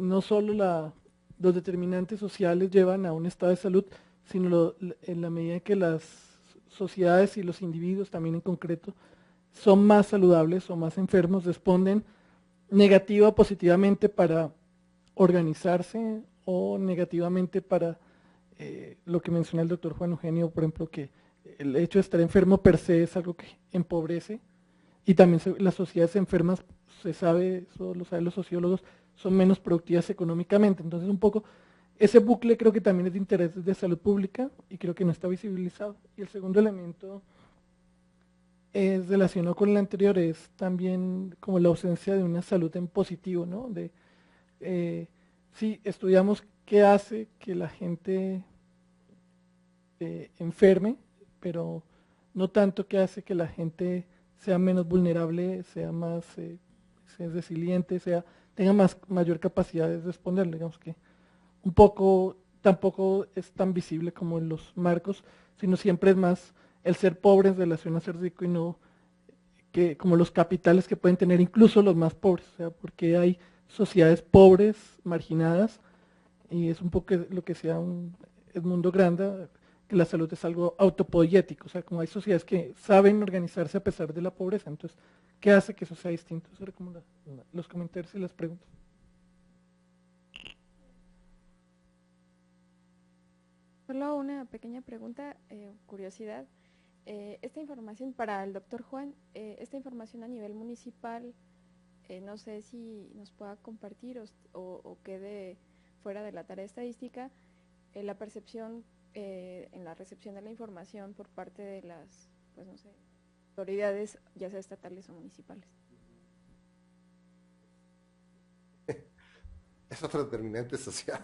no solo los determinantes sociales llevan a un estado de salud, sino en la medida que las sociedades y los individuos también en concreto son más saludables o más enfermos, responden negativa o positivamente para organizarse o negativamente para lo que menciona el doctor Juan Eugenio, por ejemplo, que el hecho de estar enfermo per se es algo que empobrece, y también las sociedades enfermas, se sabe, eso lo saben los sociólogos, son menos productivas económicamente. Entonces un poco ese bucle creo que también es de interés de salud pública y creo que no está visibilizado. Y el segundo elemento es relacionado con el anterior, es también como la ausencia de una salud en positivo, ¿no? Sí, estudiamos qué hace que la gente enferme, pero no tanto qué hace que la gente sea menos vulnerable, sea más sea resiliente, tenga mayor capacidad de responder. Digamos que un poco tampoco es tan visible como en los marcos, sino siempre es más el ser pobre en relación a ser rico y no que como los capitales que pueden tener incluso los más pobres, o sea, porque hay sociedades pobres, marginadas, y es un poco lo que sea el mundo grande, que la salud es algo autopoyético, o sea, como hay sociedades que saben organizarse a pesar de la pobreza. Entonces, ¿qué hace que eso sea distinto? Eso era como los comentarios y las preguntas.
Solo una pequeña pregunta, curiosidad. Esta información para el doctor Juan, esta información a nivel municipal, no sé si nos pueda compartir o quede fuera de la tarea estadística, la percepción en la recepción de la información por parte de las, pues no sé, autoridades, ya sea estatales o municipales.
Es otro determinante social.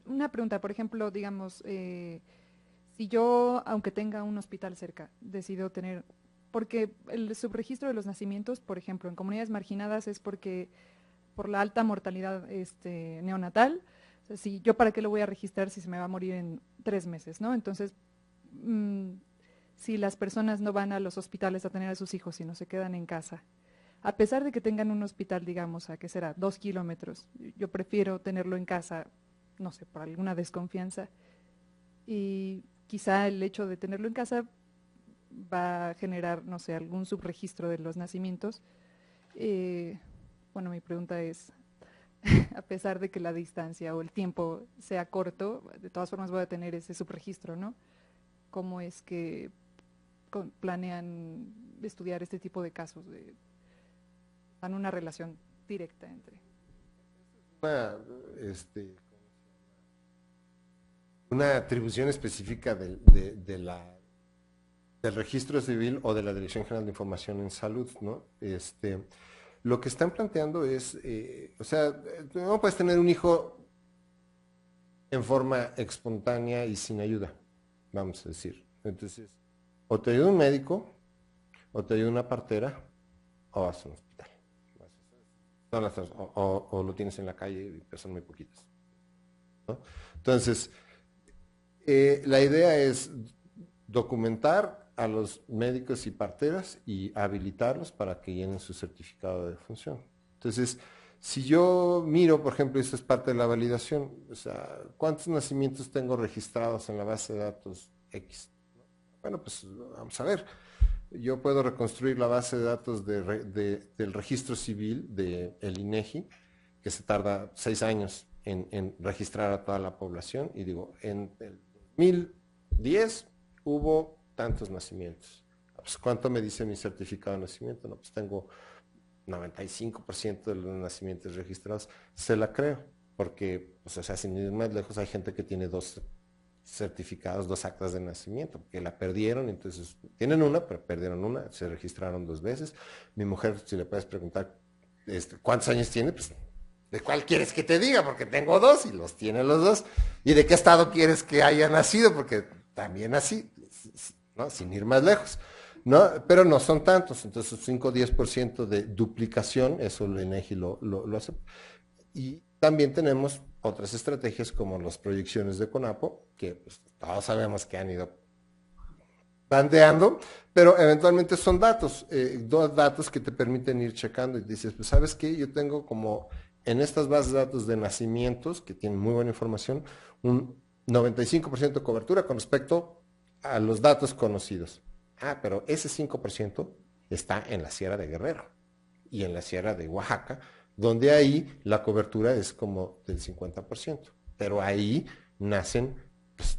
Una pregunta, por ejemplo, digamos, si yo, aunque tenga un hospital cerca, decido tener, porque el subregistro de los nacimientos, por ejemplo, en comunidades marginadas es porque por la alta mortalidad neonatal, o sea, si yo para qué lo voy a registrar si se me va a morir en 3 meses, ¿no? Entonces, si las personas no van a los hospitales a tener a sus hijos, sino se quedan en casa, a pesar de que tengan un hospital, digamos, a qué será, 2 kilómetros, yo prefiero tenerlo en casa, no sé, por alguna desconfianza, y quizá el hecho de tenerlo en casa va a generar, no sé, algún subregistro de los nacimientos. Bueno, mi pregunta es, a pesar de que la distancia o el tiempo sea corto, de todas formas voy a tener ese subregistro, ¿no? ¿Cómo es que planean estudiar este tipo de casos? Dan una relación directa entre...
Una, una atribución específica del registro civil o de la Dirección General de Información en Salud, ¿no? Lo que están planteando es, o sea, no puedes tener un hijo en forma espontánea y sin ayuda, vamos a decir. Entonces, o te ayuda un médico, o te ayuda una partera, o vas a un hospital. O lo tienes en la calle, pero son muy poquitas, ¿no? Entonces, la idea es documentar a los médicos y parteras y habilitarlos para que llenen su certificado de función. Entonces, si yo miro, por ejemplo, eso es parte de la validación, o sea, ¿cuántos nacimientos tengo registrados en la base de datos X? Bueno, pues vamos a ver. Yo puedo reconstruir la base de datos del registro civil del INEGI, que se tarda 6 años en registrar a toda la población, y digo, en el 2010 hubo tantos nacimientos. Pues, ¿cuánto me dice mi certificado de nacimiento? No, pues tengo 95% de los nacimientos registrados. Se la creo, porque, pues, o sea, sin ir más lejos, hay gente que tiene 2 certificados, 2 actas de nacimiento, que la perdieron, entonces tienen una, pero perdieron una, se registraron 2 veces. Mi mujer, si le puedes preguntar cuántos años tiene, pues, ¿de cuál quieres que te diga? Porque tengo 2 y los tiene los 2. ¿Y de qué estado quieres que haya nacido? Porque también así, ¿no? Sin ir más lejos, ¿no? Pero no son tantos, entonces 5 o 10% de duplicación, eso el INEGI lo hace. Y también tenemos otras estrategias como las proyecciones de CONAPO, que pues, todos sabemos que han ido bandeando, pero eventualmente son datos, 2 datos que te permiten ir checando y dices, pues, ¿sabes qué? Yo tengo como en estas bases de datos de nacimientos, que tienen muy buena información, un 95% de cobertura con respecto a los datos conocidos. Ah, pero ese 5% está en la Sierra de Guerrero y en la Sierra de Oaxaca, donde ahí la cobertura es como del 50%, pero ahí nacen pues,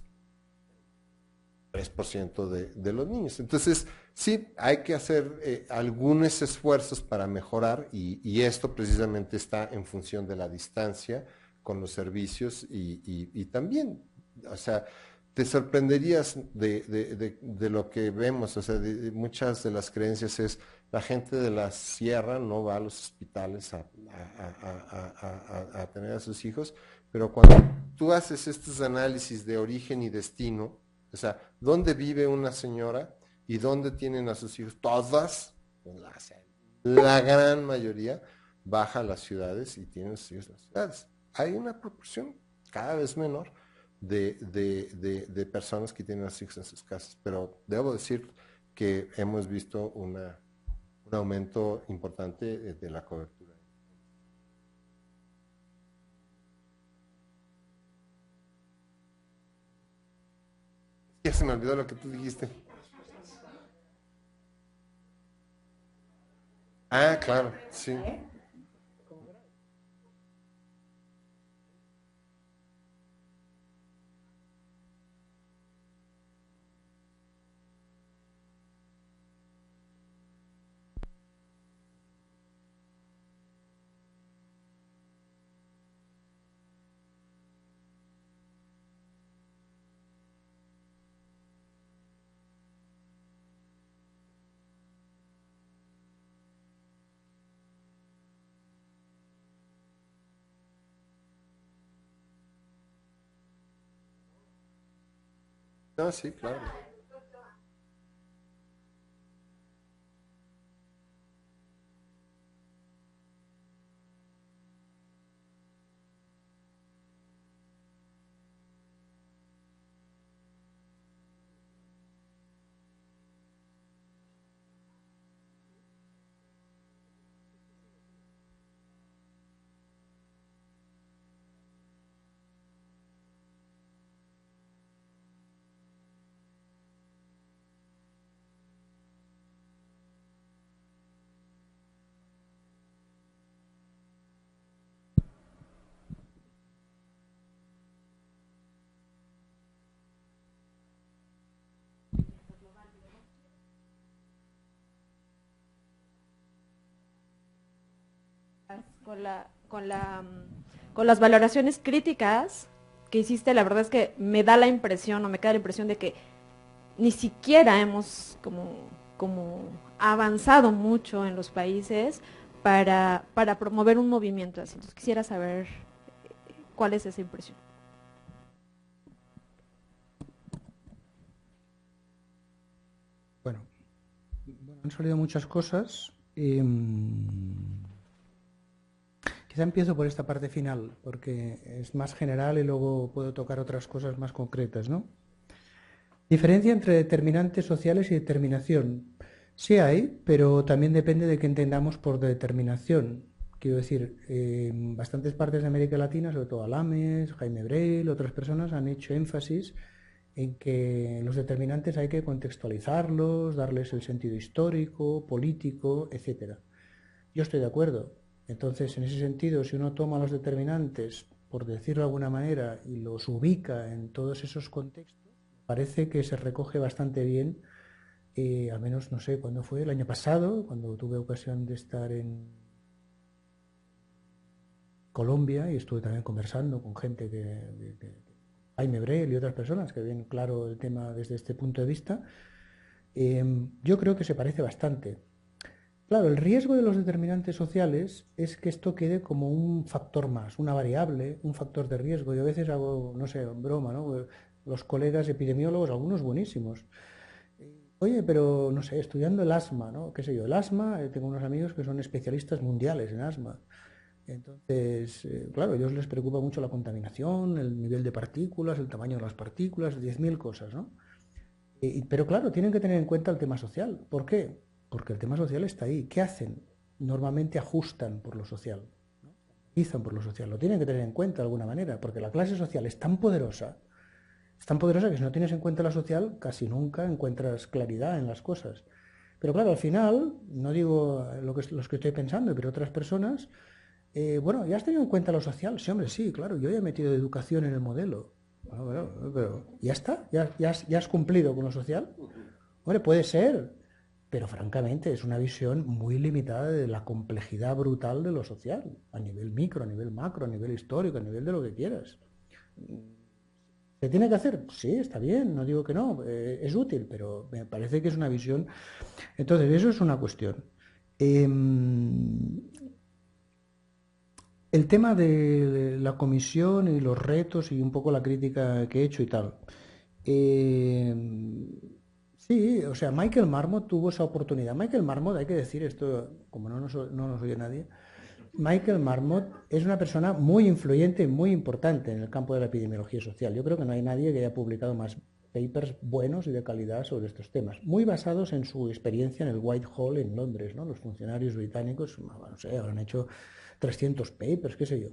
3% de los niños. Entonces, sí, hay que hacer algunos esfuerzos para mejorar y esto precisamente está en función de la distancia con los servicios y también, o sea, te sorprenderías de lo que vemos, o sea, de muchas de las creencias es la gente de la sierra no va a los hospitales a tener a sus hijos, pero cuando tú haces estos análisis de origen y destino, o sea, ¿dónde vive una señora y dónde tienen a sus hijos? Todas, la gran mayoría, baja a las ciudades y tienen a sus hijos en las ciudades. Hay una proporción cada vez menor de personas que tienen a sus hijos en sus casas, pero debo decir que hemos visto un aumento importante de la cobertura. Ya se me olvidó lo que tú dijiste. Ah, claro, sí. No, sí, claro.
con las valoraciones críticas que hiciste, la verdad es que me da la impresión, o me queda la impresión de que ni siquiera hemos como avanzado mucho en los países para promover un movimiento así. Entonces quisiera saber cuál es esa impresión.
Bueno, han salido muchas cosas. Quizá empiezo por esta parte final, porque es más general y luego puedo tocar otras cosas más concretas, ¿no? Diferencia entre determinantes sociales y determinación. Sí hay, pero también depende de qué entendamos por determinación. Quiero decir, en bastantes partes de América Latina, sobre todo Alames, Jaime Breil, otras personas han hecho énfasis en que los determinantes hay que contextualizarlos, darles el sentido histórico, político, etc. Yo estoy de acuerdo. Entonces, en ese sentido, si uno toma los determinantes, por decirlo de alguna manera, y los ubica en todos esos contextos, parece que se recoge bastante bien, al menos, no sé, ¿cuándo fue? El año pasado, cuando tuve ocasión de estar en Colombia y estuve también conversando con gente Jaime Breil y otras personas que ven claro el tema desde este punto de vista, yo creo que se parece bastante. Claro, el riesgo de los determinantes sociales es que esto quede como un factor más, una variable, un factor de riesgo. Yo a veces hago, no sé, broma, ¿no? Los colegas epidemiólogos, algunos buenísimos. Oye, pero no sé, estudiando el asma, ¿no? ¿Qué sé yo? El asma, tengo unos amigos que son especialistas mundiales en asma. Entonces, claro, a ellos les preocupa mucho la contaminación, el nivel de partículas, el tamaño de las partículas, 10.000 cosas, ¿no? Pero claro, tienen que tener en cuenta el tema social. ¿Por qué? Porque el tema social está ahí. ¿Qué hacen? Normalmente ajustan por lo social, ¿no? Izan por lo social. Lo tienen que tener en cuenta de alguna manera, porque la clase social es tan poderosa que si no tienes en cuenta la social, casi nunca encuentras claridad en las cosas. Pero claro, al final, no digo los que estoy pensando, pero otras personas, bueno, ¿ya has tenido en cuenta lo social? Sí, hombre, sí, claro, yo ya he metido educación en el modelo. Bueno, pero ¿ya está? ¿Ya has cumplido con lo social? Hombre, puede ser, pero francamente es una visión muy limitada de la complejidad brutal de lo social, a nivel micro, a nivel macro, a nivel histórico, a nivel de lo que quieras. ¿Se tiene que hacer? Sí, está bien, no digo que no, es útil, pero me parece que es una visión. Entonces, eso es una cuestión. El tema de la comisión y los retos y un poco la crítica que he hecho y tal. Sí, o sea, Michael Marmot tuvo esa oportunidad. Michael Marmot, hay que decir esto, como no nos oye nadie, Michael Marmot es una persona muy influyente y muy importante en el campo de la epidemiología social. Yo creo que no hay nadie que haya publicado más papers buenos y de calidad sobre estos temas, muy basados en su experiencia en el Whitehall en Londres, ¿no? Los funcionarios británicos, no sé, habrán hecho 300 papers, qué sé yo,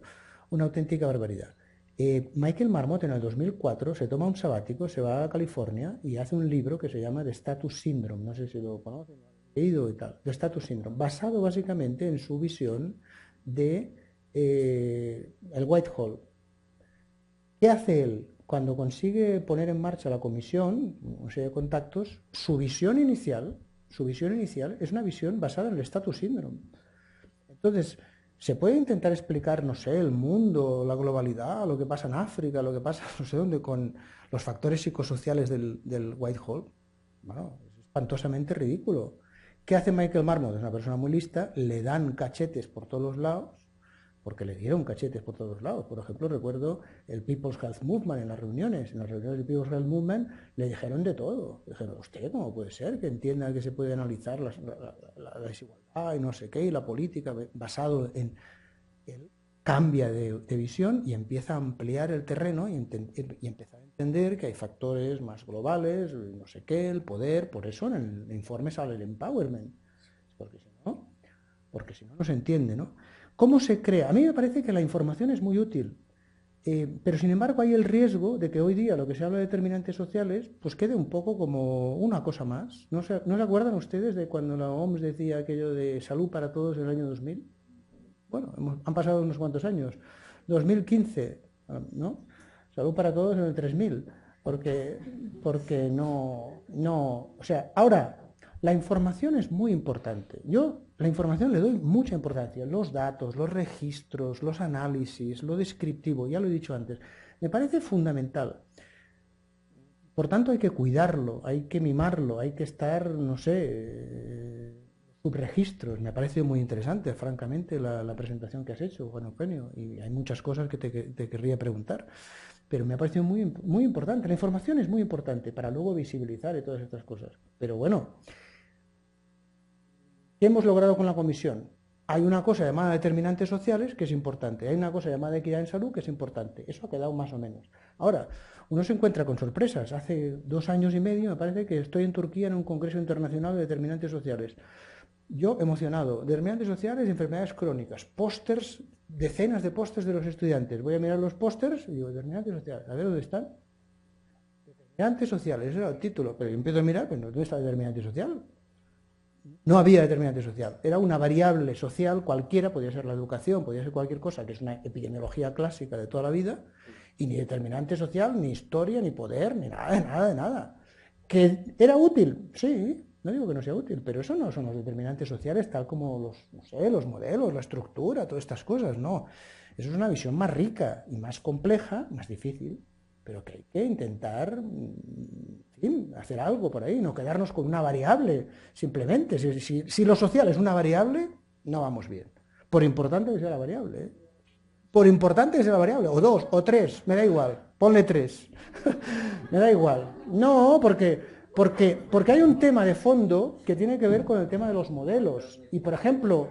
una auténtica barbaridad. Michael Marmot en el 2004 se toma un sabático, se va a California y hace un libro que se llama The Status Syndrome, no sé si lo conocen, lo han leído y tal, The Status Syndrome, basado básicamente en su visión de el Whitehall. ¿Qué hace él? Cuando consigue poner en marcha la comisión, una serie de contactos, su visión inicial es una visión basada en el Status Syndrome. Entonces, se puede intentar explicar, no sé, el mundo, la globalidad, lo que pasa en África, lo que pasa no sé dónde, con los factores psicosociales del Whitehall. Bueno, es espantosamente ridículo. ¿Qué hace Michael Marmot? Es una persona muy lista, le dan cachetes por todos los lados, porque le dieron cachetes por todos lados. Por ejemplo, recuerdo el People's Health Movement en las reuniones del People's Health Movement le dijeron de todo. Le dijeron, ¿usted cómo puede ser que entienda que se puede analizar la desigualdad y no sé qué, y la política basado en el cambia de visión y empieza a ampliar el terreno y empieza a entender que hay factores más globales, no sé qué, el poder, por eso en el informe sale el empowerment, porque si no, no se entiende, ¿no? ¿Cómo se crea? A mí me parece que la información es muy útil, pero sin embargo hay el riesgo de que hoy día lo que se habla de determinantes sociales pues quede un poco como una cosa más. ¿No se acuerdan ustedes de cuando la OMS decía aquello de salud para todos en el año 2000? Bueno, han pasado unos cuantos años. 2015, ¿no? Salud para todos en el 3000, porque no, o sea, ahora, La información es muy importante. Yo la información le doy mucha importancia. Los datos, los registros, los análisis, lo descriptivo, ya lo he dicho antes, me parece fundamental. Por tanto, hay que cuidarlo, hay que mimarlo, hay que estar, no sé, subregistros. Me ha parecido muy interesante, francamente, la presentación que has hecho, Juan Eugenio, y hay muchas cosas que te querría preguntar, pero me ha parecido muy, muy importante. La información es muy importante para luego visibilizar y todas estas cosas. Pero bueno, ¿qué hemos logrado con la comisión? Hay una cosa llamada determinantes sociales que es importante, hay una cosa llamada equidad en salud que es importante. Eso ha quedado más o menos. Ahora, uno se encuentra con sorpresas. Hace 2 años y medio me parece que estoy en Turquía en un congreso internacional de determinantes sociales. Yo emocionado, determinantes sociales y enfermedades crónicas, pósters, decenas de pósters de los estudiantes. Voy a mirar los pósters y digo, determinantes sociales, a ver dónde están. Determinantes sociales, ese era el título, pero yo empiezo a mirar, pero ¿dónde está el determinante social? No había determinante social, era una variable social cualquiera, podía ser la educación, podía ser cualquier cosa, que es una epidemiología clásica de toda la vida, y ni determinante social, ni historia, ni poder, ni nada, de nada, de nada. ¿Que era útil? Sí, no digo que no sea útil, pero eso no son los determinantes sociales tal como los, no sé, los modelos, la estructura, todas estas cosas, no. Eso es una visión más rica y más compleja, más difícil, pero que hay que intentar, en fin, hacer algo por ahí, no quedarnos con una variable, simplemente. Si lo social es una variable, no vamos bien. Por importante que sea la variable, ¿eh? Por importante que sea la variable, o 2, o 3, me da igual, ponle 3, me da igual. No, porque hay un tema de fondo que tiene que ver con el tema de los modelos. Y, por ejemplo,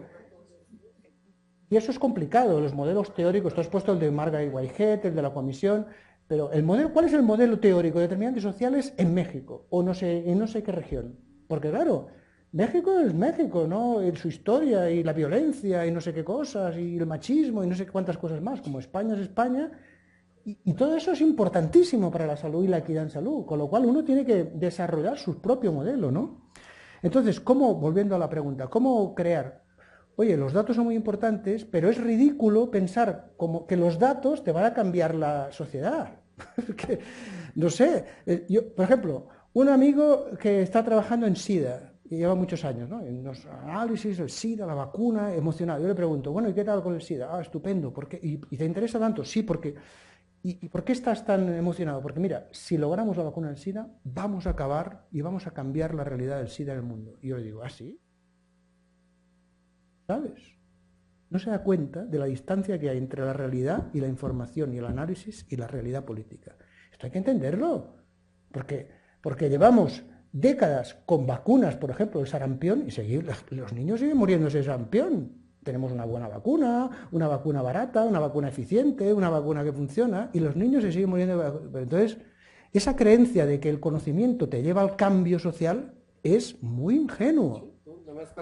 y eso es complicado, los modelos teóricos, tú has puesto el de Margaret Whitehead, el de la comisión, pero el modelo, ¿cuál es el modelo teórico de determinantes sociales en México? O no sé, en no sé qué región. Porque claro, México es México, ¿no? Y su historia y la violencia y no sé qué cosas y el machismo y no sé cuántas cosas más, como España es España. Y todo eso es importantísimo para la salud y la equidad en salud, con lo cual uno tiene que desarrollar su propio modelo, ¿no? Entonces, ¿cómo, volviendo a la pregunta, cómo crear? Oye, los datos son muy importantes, pero es ridículo pensar como que los datos te van a cambiar la sociedad. No sé, yo, por ejemplo, un amigo que está trabajando en SIDA, y lleva muchos años, ¿no? En los análisis, el SIDA, la vacuna, emocionado. Yo le pregunto, bueno, ¿y qué tal con el SIDA? Ah, estupendo. ¿Por qué? ¿Y te interesa tanto? Sí, porque... ¿Y por qué estás tan emocionado? Porque mira, si logramos la vacuna del SIDA, vamos a acabar y vamos a cambiar la realidad del SIDA en el mundo. Y yo le digo, ¿ah, sí? ¿Sabes? No se da cuenta de la distancia que hay entre la realidad y la información y el análisis y la realidad política. Esto hay que entenderlo, porque llevamos décadas con vacunas, por ejemplo, el sarampión, y los niños siguen muriéndose de sarampión. Tenemos una buena vacuna, una vacuna barata, una vacuna eficiente, una vacuna que funciona, y los niños se siguen muriendo de vacuna. Entonces, esa creencia de que el conocimiento te lleva al cambio social es muy ingenuo,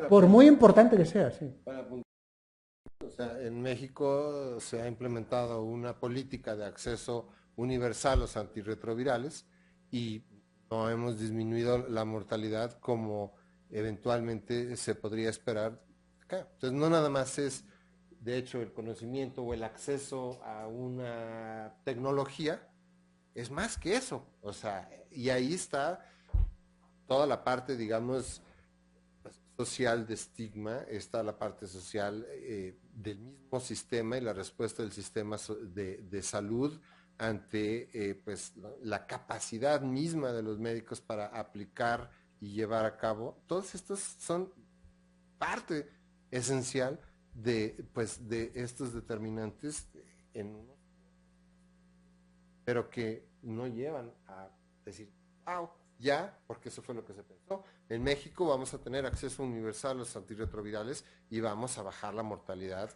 por muy importante que sea. Sí.
O sea, en México se ha implementado una política de acceso universal a los antirretrovirales y no hemos disminuido la mortalidad como eventualmente se podría esperar acá. Entonces, no nada más es, de hecho, el conocimiento o el acceso a una tecnología, es más que eso. O sea, y ahí está toda la parte, digamos, social de estigma, está la parte social del mismo sistema y la respuesta del sistema de salud ante pues, la capacidad misma de los médicos para aplicar y llevar a cabo. Todos estos son parte esencial de, pues, de estos determinantes pero que no llevan a decir, wow, ya, porque eso fue lo que se pensó. En México vamos a tener acceso universal a los antirretrovirales y vamos a bajar la mortalidad.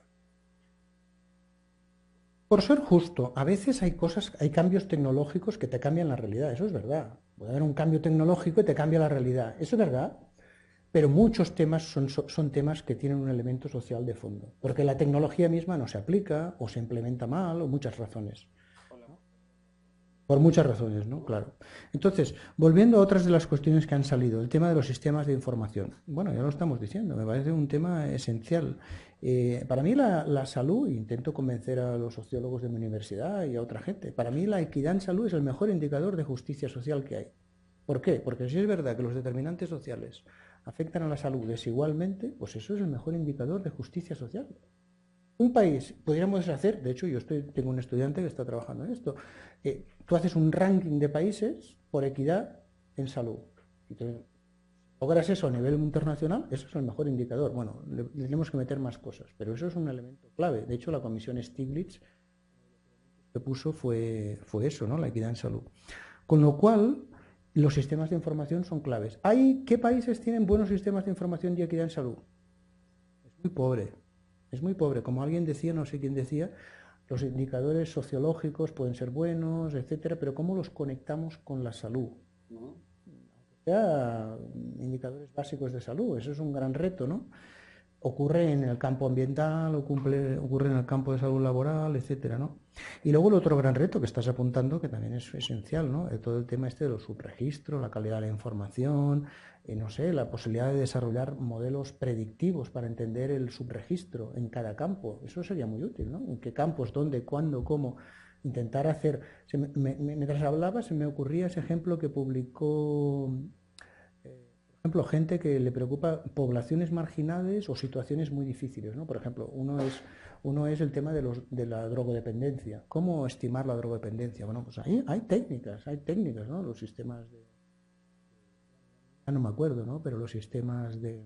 Por ser justo, a veces hay cambios tecnológicos que te cambian la realidad, eso es verdad. Puede haber un cambio tecnológico y te cambia la realidad, eso es verdad. Pero muchos temas son temas que tienen un elemento social de fondo, porque la tecnología misma no se aplica o se implementa mal o muchas razones. Por muchas razones, ¿no? Claro. Entonces, volviendo a otras de las cuestiones que han salido, el tema de los sistemas de información. Bueno, ya lo estamos diciendo, me parece un tema esencial. Para mí la salud, intento convencer a los sociólogos de mi universidad y a otra gente, para mí la equidad en salud es el mejor indicador de justicia social que hay. ¿Por qué? Porque si es verdad que los determinantes sociales afectan a la salud desigualmente, pues eso es el mejor indicador de justicia social. Un país, podríamos hacer, de hecho tengo un estudiante que está trabajando en esto, tú haces un ranking de países por equidad en salud. Y logras eso a nivel internacional, eso es el mejor indicador. Bueno, le tenemos que meter más cosas, pero eso es un elemento clave. De hecho, la comisión Stiglitz que puso fue eso, ¿no? La equidad en salud. Con lo cual, los sistemas de información son claves. ¿Qué países tienen buenos sistemas de información y equidad en salud? Es muy pobre. Es muy pobre. Como alguien decía, no sé quién decía, los indicadores sociológicos pueden ser buenos, etcétera, pero ¿cómo los conectamos con la salud? ¿No? Ya, indicadores básicos de salud, eso es un gran reto, ¿no? Ocurre en el campo ambiental, ocurre en el campo de salud laboral, etcétera, ¿no? Y luego el otro gran reto que estás apuntando, que también es esencial, ¿no? Todo el tema de los subregistros, la calidad de la información, no sé, la posibilidad de desarrollar modelos predictivos para entender el subregistro en cada campo. Eso sería muy útil, ¿no? En qué campos, dónde, cuándo, cómo. Intentar hacer... Mientras hablaba se me ocurría ese ejemplo que publicó... Por ejemplo, gente que le preocupa poblaciones marginales o situaciones muy difíciles, ¿no? Por ejemplo, uno es el tema de la drogodependencia. ¿Cómo estimar la drogodependencia? Bueno, pues ahí hay técnicas, ¿no? Los sistemas de... Ya no me acuerdo, ¿no? Pero los sistemas de...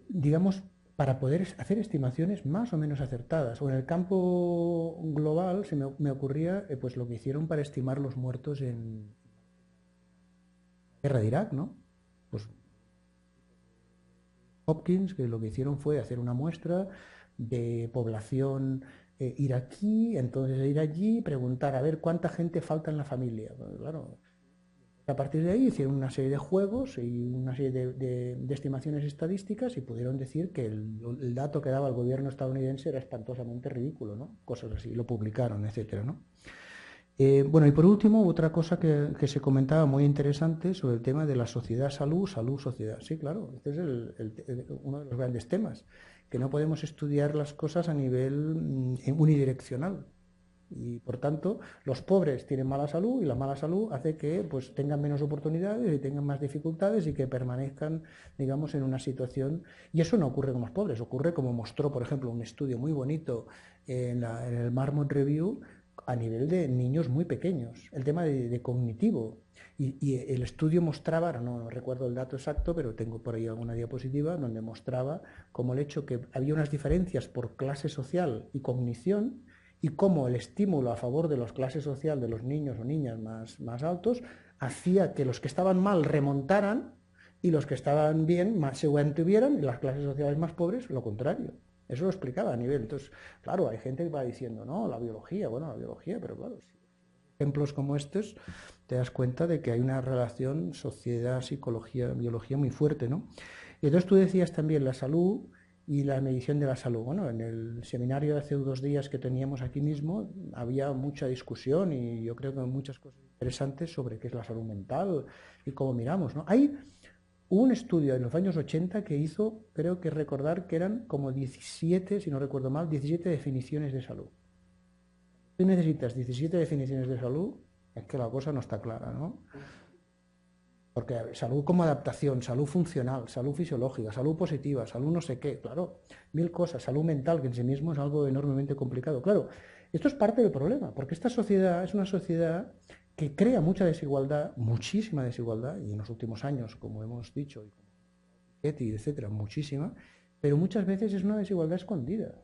digamos, para poder hacer estimaciones más o menos acertadas. O en el campo global me ocurría pues lo que hicieron para estimar los muertos en guerra de Irak, ¿no? Pues Hopkins, que lo que hicieron fue hacer una muestra de población iraquí, entonces ir allí, preguntar a ver cuánta gente falta en la familia. Pues, claro, a partir de ahí hicieron una serie de juegos y una serie de estimaciones estadísticas y pudieron decir que el dato que daba el gobierno estadounidense era espantosamente ridículo, ¿no? Cosas así, lo publicaron, etcétera, ¿no? Bueno, y por último, otra cosa que se comentaba muy interesante sobre el tema de la sociedad, salud, sociedad. Sí, claro, este es uno de los grandes temas, que no podemos estudiar las cosas a nivel unidireccional. Y por tanto, los pobres tienen mala salud y la mala salud hace que pues, tengan menos oportunidades y tengan más dificultades y que permanezcan, digamos, en una situación. Y eso no ocurre con los pobres, ocurre como mostró, por ejemplo, un estudio muy bonito en el Marmot Review, a nivel de niños muy pequeños, el tema de cognitivo. Y el estudio mostraba, no recuerdo el dato exacto, pero tengo por ahí alguna diapositiva donde mostraba cómo el hecho que había unas diferencias por clase social y cognición y cómo el estímulo a favor de la clase social de los niños o niñas más altos hacía que los que estaban mal remontaran y los que estaban bien se mantuvieran y las clases sociales más pobres lo contrario. Eso lo explicaba a nivel. Entonces, claro, hay gente que va diciendo, no, la biología, pero claro, ejemplos como estos, te das cuenta de que hay una relación sociedad, psicología, biología muy fuerte, ¿no? Y entonces tú decías también la salud y la medición de la salud. Bueno, en el seminario de hace 2 días que teníamos aquí mismo, había mucha discusión y yo creo que muchas cosas interesantes sobre qué es la salud mental y cómo miramos, ¿no? Hubo un estudio en los años 80 que hizo, creo que recordar que eran como 17, si no recuerdo mal, 17 definiciones de salud. Si necesitas 17 definiciones de salud, es que la cosa no está clara, ¿no? Porque salud como adaptación, salud funcional, salud fisiológica, salud positiva, salud no sé qué, claro, 1000 cosas, salud mental, que en sí mismo es algo enormemente complicado. Claro, esto es parte del problema, porque esta sociedad es una sociedad que crea mucha desigualdad, muchísima desigualdad, y en los últimos años, como hemos dicho, y etcétera, muchísima, pero muchas veces es una desigualdad escondida.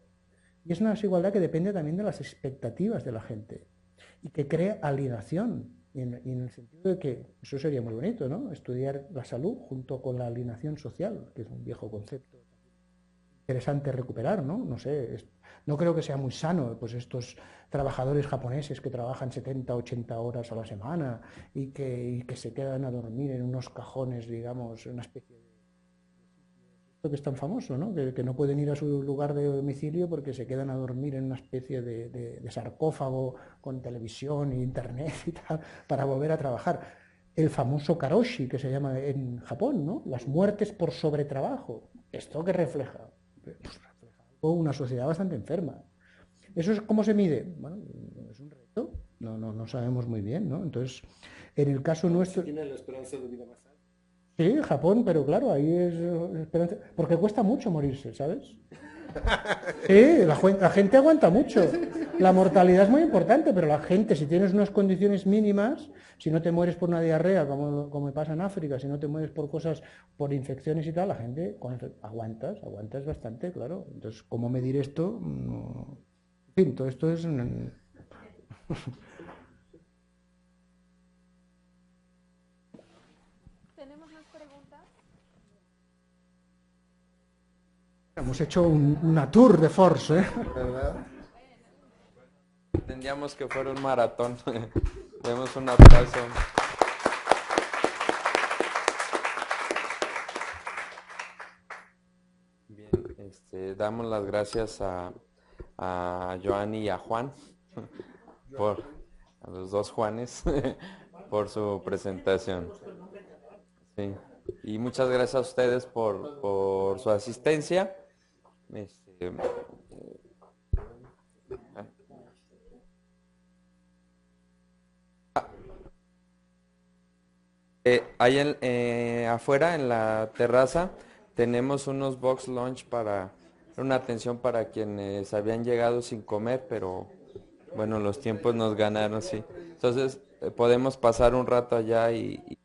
Y es una desigualdad que depende también de las expectativas de la gente y que crea alienación. Y en el sentido de que eso sería muy bonito, ¿no? Estudiar la salud junto con la alienación social, que es un viejo concepto interesante recuperar, ¿no? No sé, no creo que sea muy sano, pues estos trabajadores japoneses que trabajan 70, 80 horas a la semana y que se quedan a dormir en unos cajones, digamos, una especie de... Esto que es tan famoso, ¿no? Que no pueden ir a su lugar de domicilio porque se quedan a dormir en una especie de sarcófago con televisión e internet y tal, para volver a trabajar. El famoso karoshi, que se llama en Japón, ¿no? Las muertes por sobretrabajo. ¿Esto qué refleja? Pues refleja una sociedad bastante enferma. ¿Eso es cómo se mide? Bueno, es un reto, no sabemos muy bien, ¿no? Entonces, En el caso nuestro...
Tiene la esperanza de vida más alta.
Sí, Japón, pero claro, ahí es esperanza, porque cuesta mucho morirse, ¿sabes? Sí, la gente aguanta mucho. La mortalidad es muy importante, pero la gente, si tienes unas condiciones mínimas, si no te mueres por una diarrea, como pasa en África, si no te mueres por cosas, por infecciones y tal, la gente aguantas bastante, claro. Entonces, ¿cómo medir esto? En fin, todo esto es...
¿Tenemos más preguntas?
Hemos hecho una tour de force, ¿eh?
¿Verdad?
Entendíamos que fuera un maratón. Demos un aplauso. Bien, damos las gracias a Joan y a Juan, a los dos Juanes, por su presentación. Sí. Y muchas gracias a ustedes por su asistencia. Ahí afuera en la terraza tenemos unos box lunch para una atención para quienes habían llegado sin comer, pero bueno, los tiempos nos ganaron, sí. Entonces podemos pasar un rato allá y